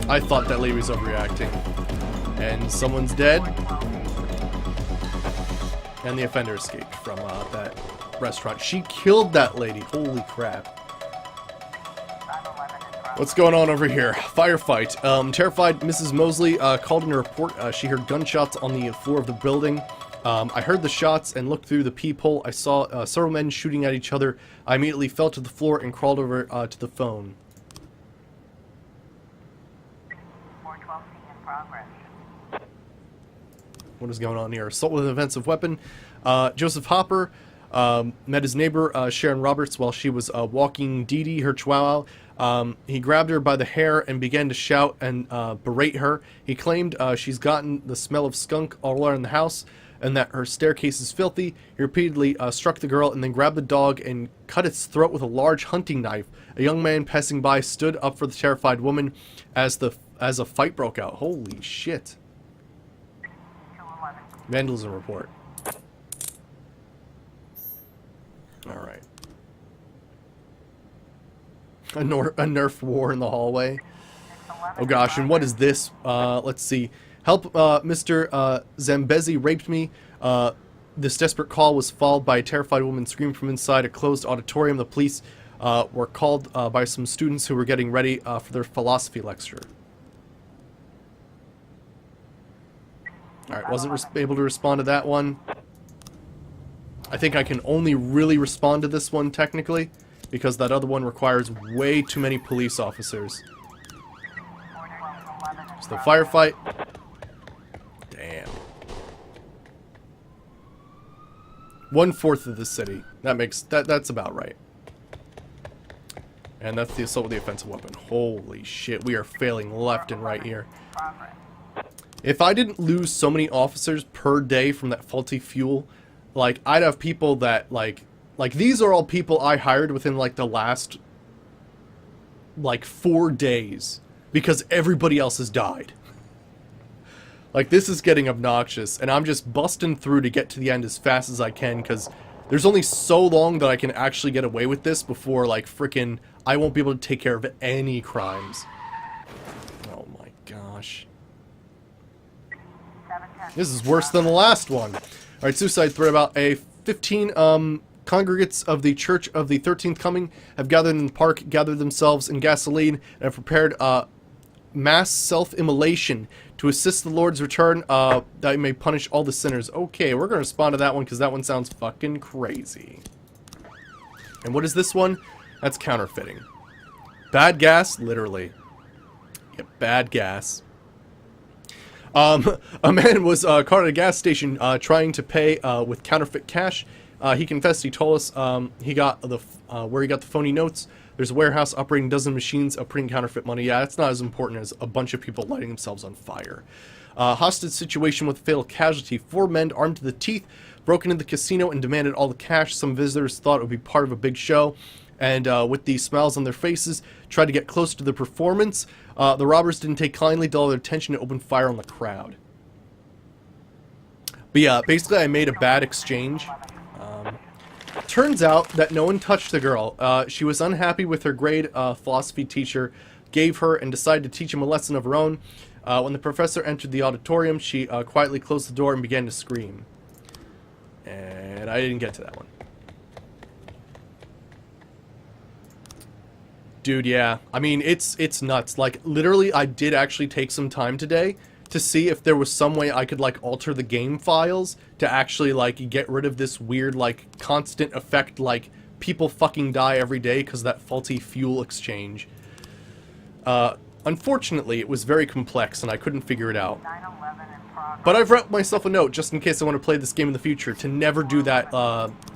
I thought that lady was overreacting. And someone's dead. And the offender escaped from that restaurant. She killed that lady. Holy crap. What's going on over here? Firefight. Terrified Mrs. Mosley called in a report. She heard gunshots on the floor of the building. I heard the shots and looked through the peephole. I saw several men shooting at each other. I immediately fell to the floor and crawled over to the phone. 412C in progress. What is going on here? Assault with an offensive weapon. Joseph Hopper met his neighbor, Sharon Roberts, while she was walking Dee Dee, her chihuahua. He grabbed her by the hair and began to shout and berate her. He claimed she's gotten the smell of skunk all around the house and that her staircase is filthy. He repeatedly struck the girl and then grabbed the dog and cut its throat with a large hunting knife. A young man passing by stood up for the terrified woman as a fight broke out. Holy shit. 211. Vandalism report. Alright. A Nerf war in the hallway. Oh gosh, and what is this? Let's see. Help, Mr. Zambezi raped me. This desperate call was followed by a terrified woman screaming from inside a closed auditorium. The police were called by some students who were getting ready for their philosophy lecture. Alright, wasn't able to respond to that one. I think I can only really respond to this one, technically, because that other one requires way too many police officers. So the firefight. Damn. 1/4 of the city. That's about right. And that's the assault with the offensive weapon. Holy shit, we are failing left and right here. If I didn't lose so many officers per day from that faulty fuel, like, I'd have people that, like these are all people I hired within, like, the last, like, 4 days. Because everybody else has died. Like, this is getting obnoxious, and I'm just busting through to get to the end as fast as I can, because there's only so long that I can actually get away with this before, like, frickin' I won't be able to take care of any crimes. Oh my gosh. This is worse than the last one. Alright, suicide threat. About a 15 congregates of the Church of the 13th Coming have gathered in the park, gathered themselves in gasoline, and have prepared mass self-immolation to assist the Lord's return, that he may punish all the sinners. Okay, we're going to respond to that one because that one sounds fucking crazy. And what is this one? That's counterfeiting. Bad gas? Literally. Yep, bad gas. A man was caught at a gas station trying to pay with counterfeit cash. He confessed. He told us he got the where he got the phony notes. There's a warehouse operating a dozen machines of printing counterfeit money. Yeah, that's not as important as a bunch of people lighting themselves on fire. Hostage situation with a fatal casualty. 4 men armed to the teeth broke into the casino and demanded all the cash. Some visitors thought it would be part of a big show, and with these smiles on their faces, tried to get close to the performance. The robbers didn't take kindly to all their attention and opened fire on the crowd. But yeah, basically I made a bad exchange. Turns out that no one touched the girl. She was unhappy with her grade. Philosophy teacher gave her and decided to teach him a lesson of her own. When the professor entered the auditorium, she quietly closed the door and began to scream. And I didn't get to that one. Dude, yeah. I mean, it's nuts. Like, literally, I did actually take some time today to see if there was some way I could, like, alter the game files to actually, like, get rid of this weird, like, constant effect, like, people fucking die every day because of that faulty fuel exchange. Unfortunately, it was very complex and I couldn't figure it out. But I've wrote myself a note just in case I want to play this game in the future to never do that,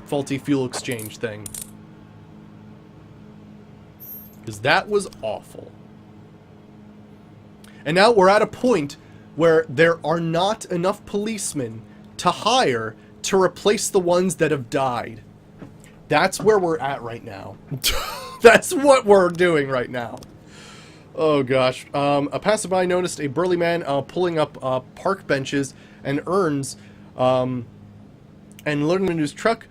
faulty fuel exchange thing. Because that was awful. And now we're at a point where there are not enough policemen to hire to replace the ones that have died. That's where we're at right now. That's what we're doing right now. Oh gosh. A passerby noticed a burly man pulling up park benches and urns and loading them into his truck.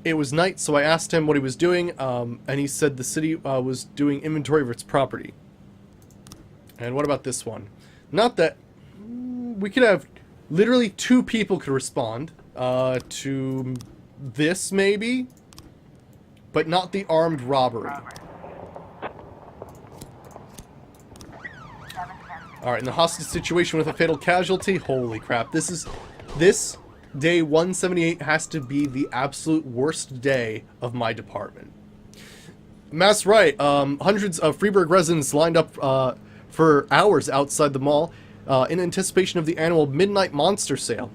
It was night, so I asked him what he was doing, and he said the city was doing inventory of its property. And what about this one? Not that... we could have... literally 2 people could respond to this, maybe? But not the armed robbery. Alright, in the hostage situation with a fatal casualty, holy crap, this day 178 has to be the absolute worst day of my department. Mass riot. Hundreds of Freeburg residents lined up for hours outside the mall in anticipation of the annual Midnight Monster Sale.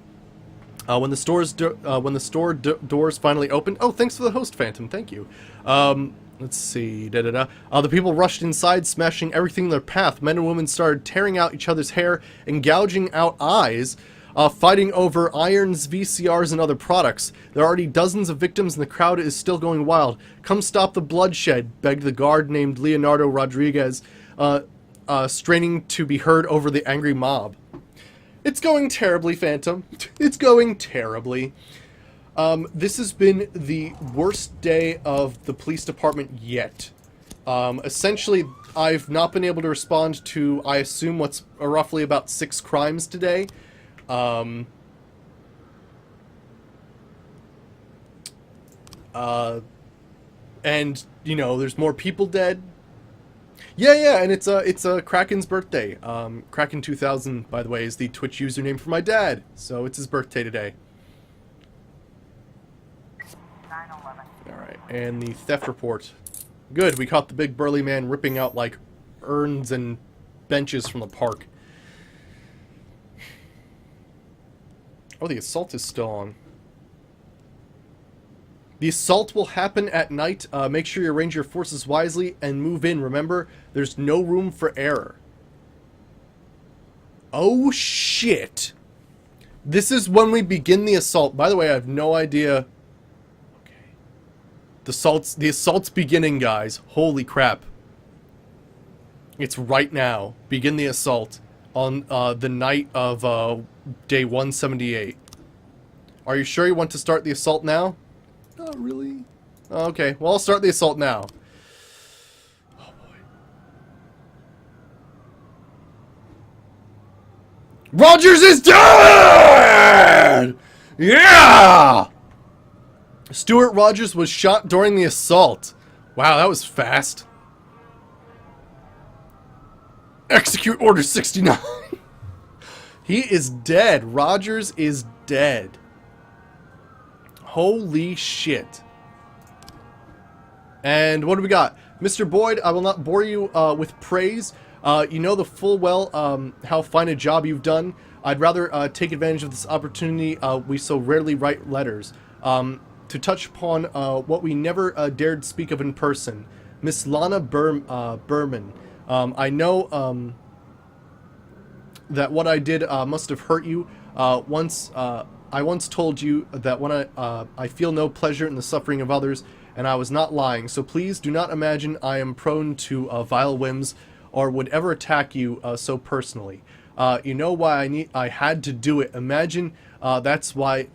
When the store doors finally opened... oh, thanks for the host, Phantom. Thank you. Let's see. The people rushed inside, smashing everything in their path. Men and women started tearing out each other's hair and gouging out eyes, fighting over irons, VCRs, and other products. There are already dozens of victims, and the crowd is still going wild. Come stop the bloodshed, begged the guard named Leonardo Rodriguez, straining to be heard over the angry mob. It's going terribly, Phantom. It's going terribly. This has been the worst day of the police department yet. Essentially, I've not been able to respond to, I assume, what's roughly about 6 crimes today. And, you know, there's more people dead. Yeah, and it's Kraken's birthday. Kraken 2000, by the way, is the Twitch username for my dad. So it's his birthday today. 911. Alright, and the theft report. Good, we caught the big burly man ripping out, like, urns and benches from the park. Oh, the assault is still on. The assault will happen at night. Make sure you arrange your forces wisely and move in. Remember, there's no room for error. Oh, shit. This is when we begin the assault. By the way, I have no idea. Okay. The assault's beginning, guys. Holy crap. It's right now. Begin the assault on the night of day 178. Are you sure you want to start the assault now? Not really. Okay, well, I'll start the assault now. Oh, boy. Rogers is dead! Yeah! Stuart Rogers was shot during the assault. Wow, that was fast. Execute Order 69. He is dead. Rogers is dead. Holy shit. And what do we got? Mr. Boyd, I will not bore you with praise. You know the full well how fine a job you've done. I'd rather take advantage of this opportunity. We so rarely write letters. To touch upon what we never dared speak of in person. Miss Lana Berman. I know that what I did must have hurt you. I once told you that when I feel no pleasure in the suffering of others, and I was not lying. So please do not imagine I am prone to vile whims or would ever attack you so personally. You know why I had to do it. Imagine that's why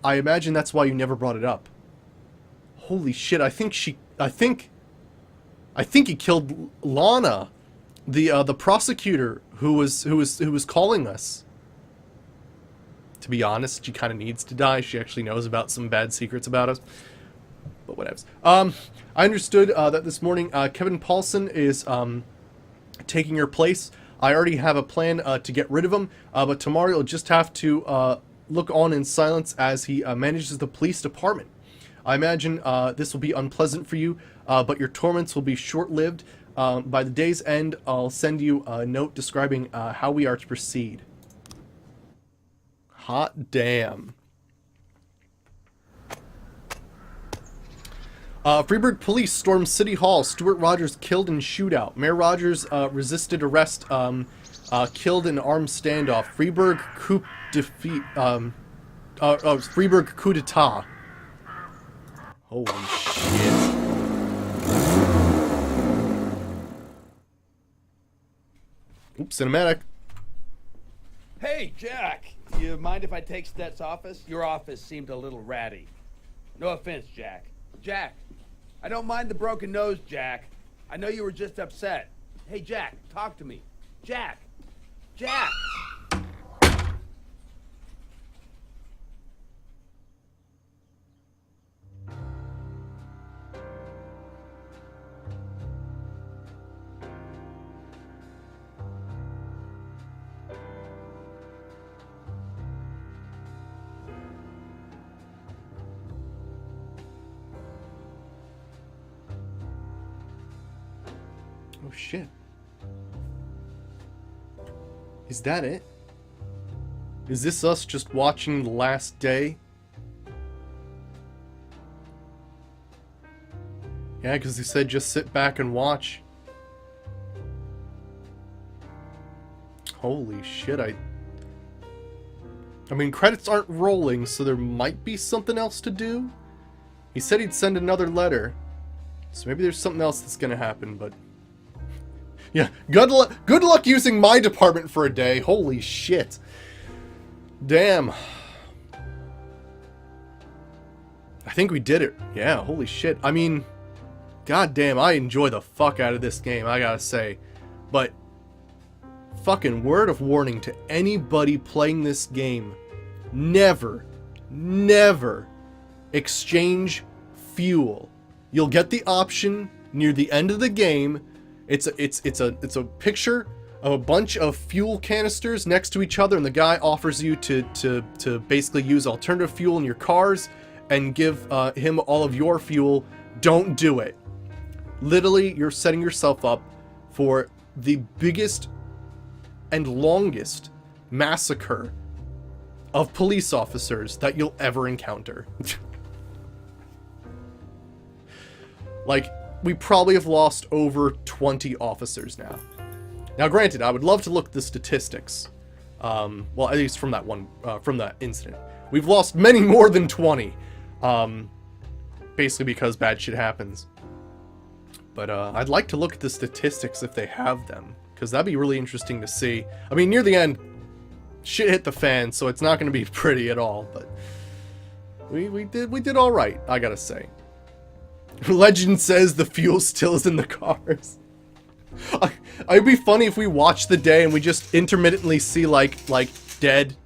you never brought it up. Holy shit! I think he killed Lana, the prosecutor who was calling us. To be honest, she kind of needs to die. She actually knows about some bad secrets about us. But whatevs. I understood that this morning Kevin Paulson is taking your place. I already have a plan to get rid of him, but tomorrow you'll just have to look on in silence as he manages the police department. I imagine this will be unpleasant for you, but your torments will be short-lived. By the day's end, I'll send you a note describing how we are to proceed. Hot damn. Freeburg police stormed City Hall. Stuart Rogers killed in shootout. Mayor Rogers resisted arrest. Killed in armed standoff. Freeburg coup defeat. Freeburg coup d'etat. Holy shit. Oops, cinematic. Hey, Jack! You mind if I take Stet's office? Your office seemed a little ratty. No offense, Jack. Jack! I don't mind the broken nose, Jack. I know you were just upset. Hey, Jack, talk to me. Jack! Jack! Oh shit. Is that it? Is this us just watching the last day? Yeah, because they said just sit back and watch. Holy shit, I mean, credits aren't rolling, so there might be something else to do. He said he'd send another letter. So maybe there's something else that's gonna happen, but... Yeah, good luck using my department for a day. Holy shit. Damn. I think we did it. Yeah, holy shit. I mean, goddamn, I enjoy the fuck out of this game, I gotta say. But, fucking word of warning to anybody playing this game. Never, never exchange fuel. You'll get the option near the end of the game. It's a picture of a bunch of fuel canisters next to each other, and the guy offers you to basically use alternative fuel in your cars and give him all of your fuel. Don't do it. Literally, you're setting yourself up for the biggest and longest massacre of police officers that you'll ever encounter. Like, we probably have lost over 20 officers now. Now, granted, I would love to look at the statistics. Well, at least from that one, from that incident. We've lost many more than 20. Basically because bad shit happens. But I'd like to look at the statistics if they have them, because that'd be really interesting to see. I mean, near the end, shit hit the fan, so it's not going to be pretty at all. But we did all right, I gotta say. Legend says the fuel still is in the cars. It'd be funny if we watch the day and we just intermittently see like dead,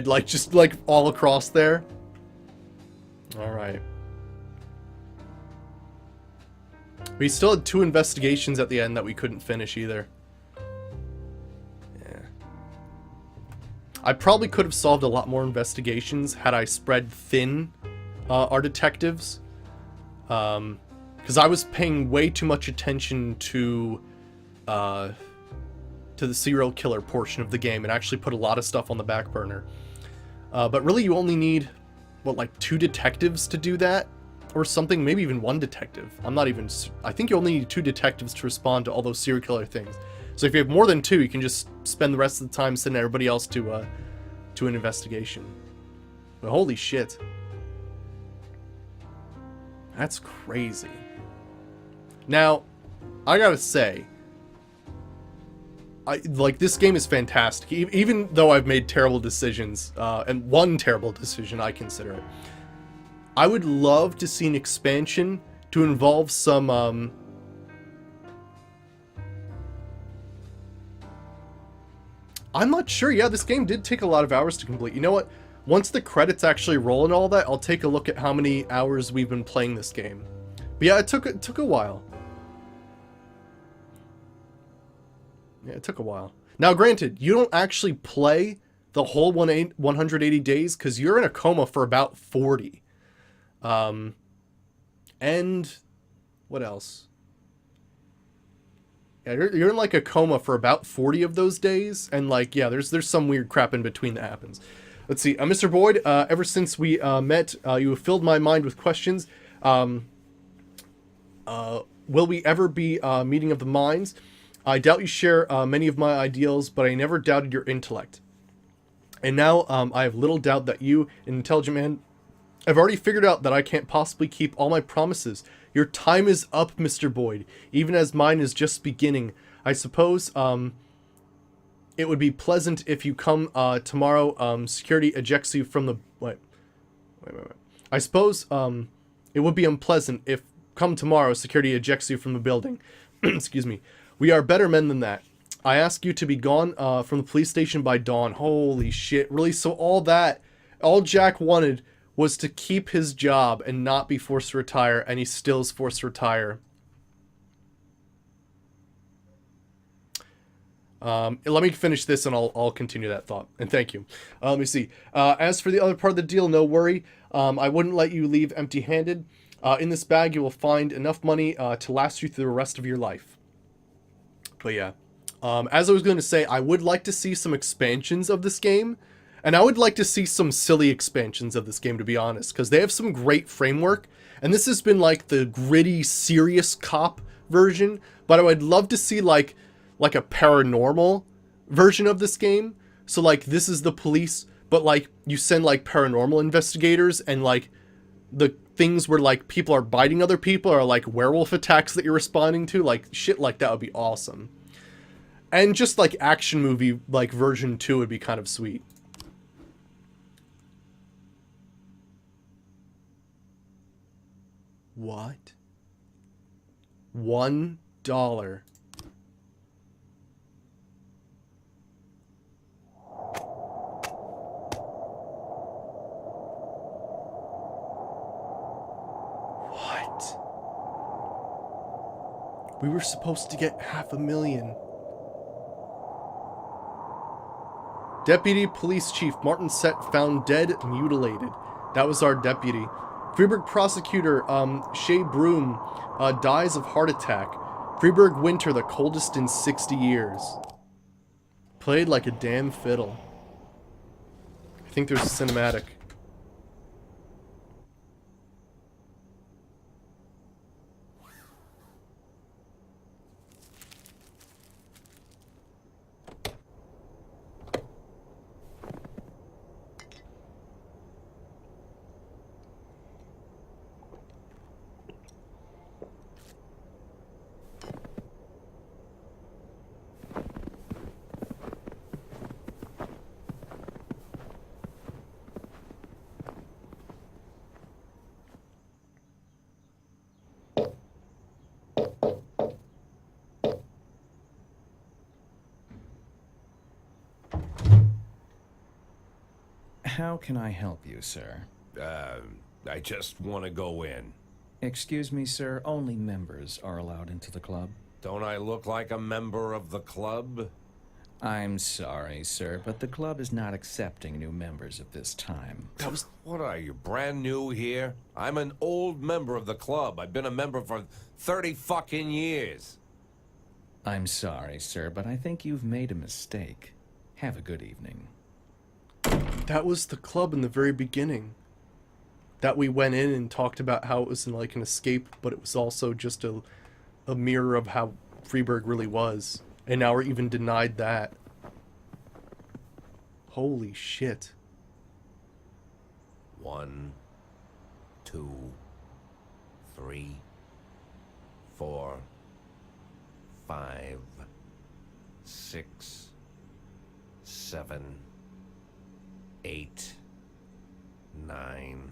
like just like all across there. All right. We still had 2 investigations at the end that we couldn't finish either. Yeah. I probably could have solved a lot more investigations had I spread thin our detectives. Because I was paying way too much attention to the serial killer portion of the game and actually put a lot of stuff on the back burner. But really you only need, what, like 2 detectives to do that? Or something, maybe even 1 detective. I think you only need 2 detectives to respond to all those serial killer things. So if you have more than 2, you can just spend the rest of the time sending everybody else to an investigation. But holy shit. That's crazy. Now, I gotta say, this game is fantastic. Even though I've made terrible decisions, and one terrible decision, I consider it. I would love to see an expansion to involve some, I'm not sure. Yeah, this game did take a lot of hours to complete. You know what? Once the credits actually roll and all that, I'll take a look at how many hours we've been playing this game. But yeah, it took a while. Yeah, it took a while. Now, granted, you don't actually play the whole 180 days because you're in a coma for about 40. And what else? Yeah, you're in like a coma for about 40 of those days, and like, yeah, there's some weird crap in between that happens. Let's see, Mr. Boyd, ever since we met, you have filled my mind with questions. Will we ever be meeting of the minds? I doubt you share many of my ideals, but I never doubted your intellect. And now I have little doubt that you, an intelligent man, I've already figured out that I can't possibly keep all my promises. Your time is up, Mr. Boyd, even as mine is just beginning. I suppose it would be pleasant if you come tomorrow. Security ejects you from the... Wait. I suppose it would be unpleasant if come tomorrow security ejects you from the building. Excuse me. We are better men than that. I ask you to be gone from the police station by dawn. Holy shit. Really? So all Jack wanted was to keep his job and not be forced to retire, and he still is forced to retire. Let me finish this and I'll continue that thought. And thank you. Let me see. As for the other part of the deal, no worry. I wouldn't let you leave empty-handed. In this bag, you will find enough money to last you through the rest of your life. But yeah. As I was going to say, I would like to see some expansions of this game. And I would like to see some silly expansions of this game, to be honest, because they have some great framework. And this has been like the gritty, serious cop version. But I would love to see like a paranormal version of this game. So like this is the police, but like you send like paranormal investigators, and like the things where like people are biting other people are like werewolf attacks that you're responding to. Like shit like that would be awesome. And just like action movie like version 2 would be kind of sweet. What? $1. What? We were supposed to get $500,000. Deputy Police Chief Martin Sett found dead, mutilated. That was our deputy. Freeburg prosecutor Shay Broom dies of heart attack. Freeburg winter, the coldest in 60 years. Played like a damn fiddle. I think there's a cinematic. How can I help you, sir? I just want to go in. Excuse me, sir. Only members are allowed into the club. Don't I look like a member of the club? I'm sorry, sir, but the club is not accepting new members at this time. What are you, brand new here? I'm an old member of the club. I've been a member for 30 fucking years. I'm sorry, sir, but I think you've made a mistake. Have a good evening. That was the club in the very beginning. That we went in and talked about how it was like an escape, but it was also just a mirror of how Freeburg really was. And now we're even denied that. Holy shit. 1, 2, 3, 4, 5, 6, 7, 8, 9,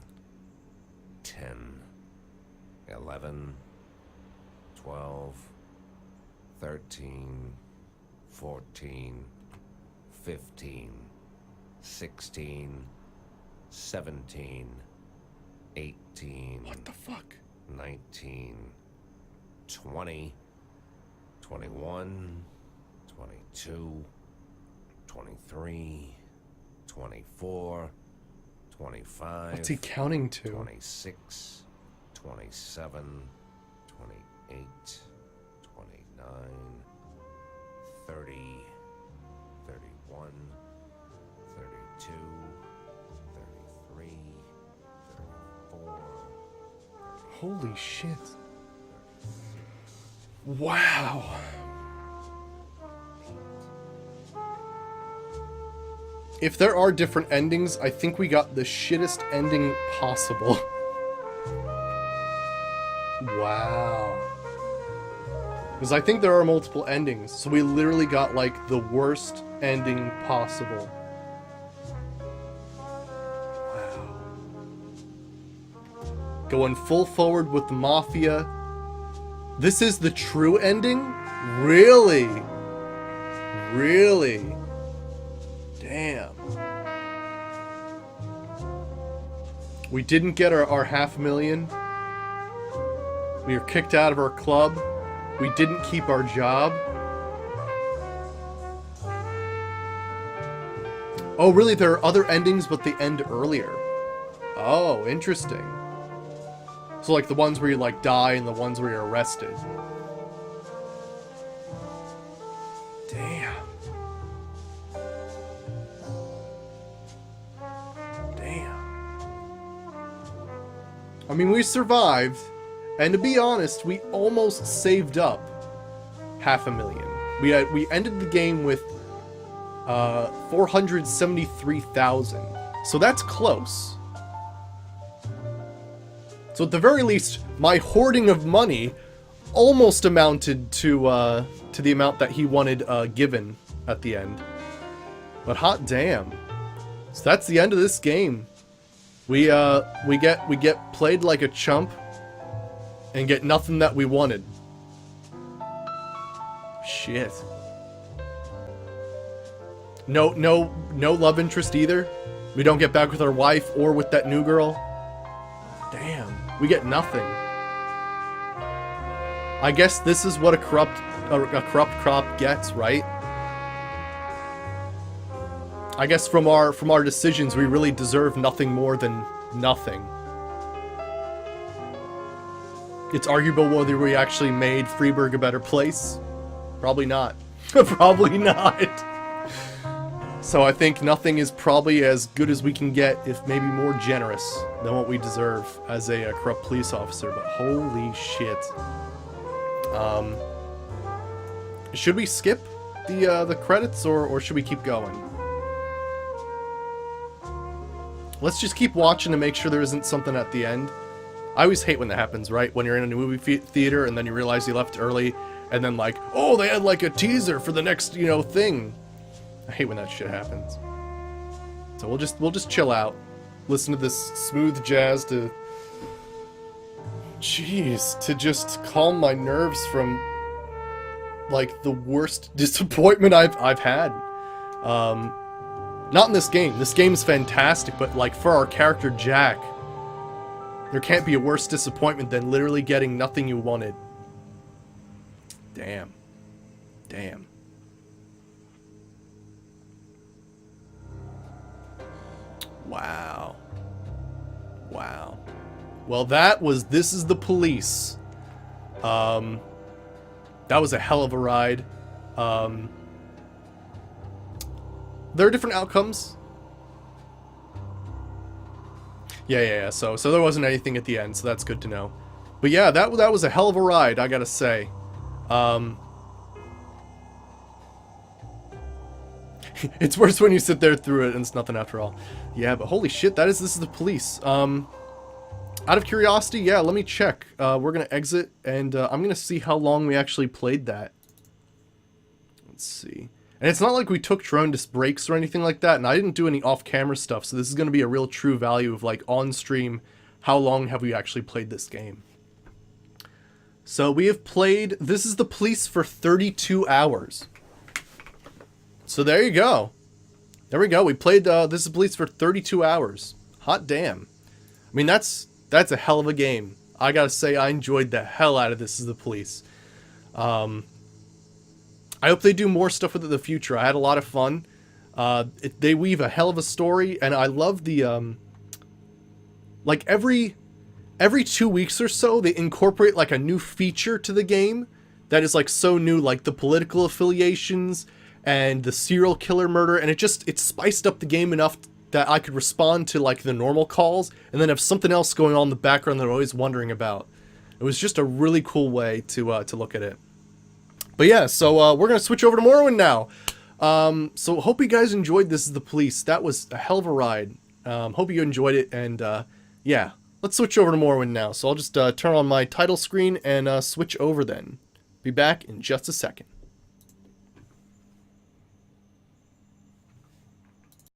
10, 11, 12, 13, 14, 15, 16, 17, 18. What the fuck? 19, 20, 21, 22, 23, 24, 25. What's he counting to? 26, 27, 28, 29, 30, 31, 32, 33, 34. Holy shit. Wow. If there are different endings, I think we got the shittest ending possible. Wow. Because I think there are multiple endings, so we literally got like the worst ending possible. Wow. Going full forward with the Mafia. This is the true ending? Really? Really? Damn. We didn't get our $500,000. We were kicked out of our club. We didn't keep our job. Oh, really? There are other endings, but they end earlier. Oh, interesting. So, like, the ones where you, like, die and the ones where you're arrested. Damn. Damn. I mean, we survived. And to be honest, we almost saved up $500,000. We ended the game with 473,000. So that's close. So at the very least, my hoarding of money almost amounted to the amount that he wanted given at the end. But hot damn. So that's the end of this game. We get played like a chump and get nothing that we wanted. Shit. No love interest either. We don't get back with our wife or with that new girl. Damn, we get nothing. I guess this is what a corrupt cop gets, right? I guess from our decisions, we really deserve nothing more than nothing. It's arguable whether we actually made Freeburg a better place. Probably not. Probably not. So I think nothing is probably as good as we can get, if maybe more generous than what we deserve as a corrupt police officer. But holy shit. Should we skip the credits or should we keep going? Let's just keep watching to make sure there isn't something at the end. I always hate when that happens, right? When you're in a movie theater and then you realize you left early, and then like, oh, they had like a teaser for the next, you know, thing. I hate when that shit happens. So we'll just chill out, listen to this smooth jazz to, jeez, to just calm my nerves from like the worst disappointment I've had. Not in this game. This game's fantastic, but like for our character Jack, there can't be a worse disappointment than literally getting nothing you wanted. Damn. Damn. Wow. Wow. Well, that was This Is the Police. That was a hell of a ride. There are different outcomes. Yeah. So there wasn't anything at the end, so that's good to know. But yeah, that was a hell of a ride, I gotta say. It's worse when you sit there through it and it's nothing after all. Yeah, but holy shit, This Is the Police. Out of curiosity, yeah, let me check. We're gonna exit, and I'm gonna see how long we actually played that. Let's see. And it's not like we took tremendous breaks or anything like that, and I didn't do any off-camera stuff, so this is going to be a real true value of, like, on-stream, how long have we actually played this game. So we have played This Is the Police for 32 hours. So there you go. There we go. We played This Is the Police for 32 hours. Hot damn. I mean, that's a hell of a game. I gotta say, I enjoyed the hell out of This Is the Police. I hope they do more stuff with it in the future. I had a lot of fun. They weave a hell of a story, and I love the, like, every 2 weeks or so, they incorporate, like, a new feature to the game that is, like, so new, like the political affiliations and the serial killer murder, and it spiced up the game enough that I could respond to, like, the normal calls, and then have something else going on in the background that I'm always wondering about. It was just a really cool way to look at it. But yeah, so we're going to switch over to Morrowind now. So hope you guys enjoyed This Is the Police. That was a hell of a ride. Hope you enjoyed it, and yeah, let's switch over to Morrowind now. So I'll just turn on my title screen and switch over then. Be back in just a second.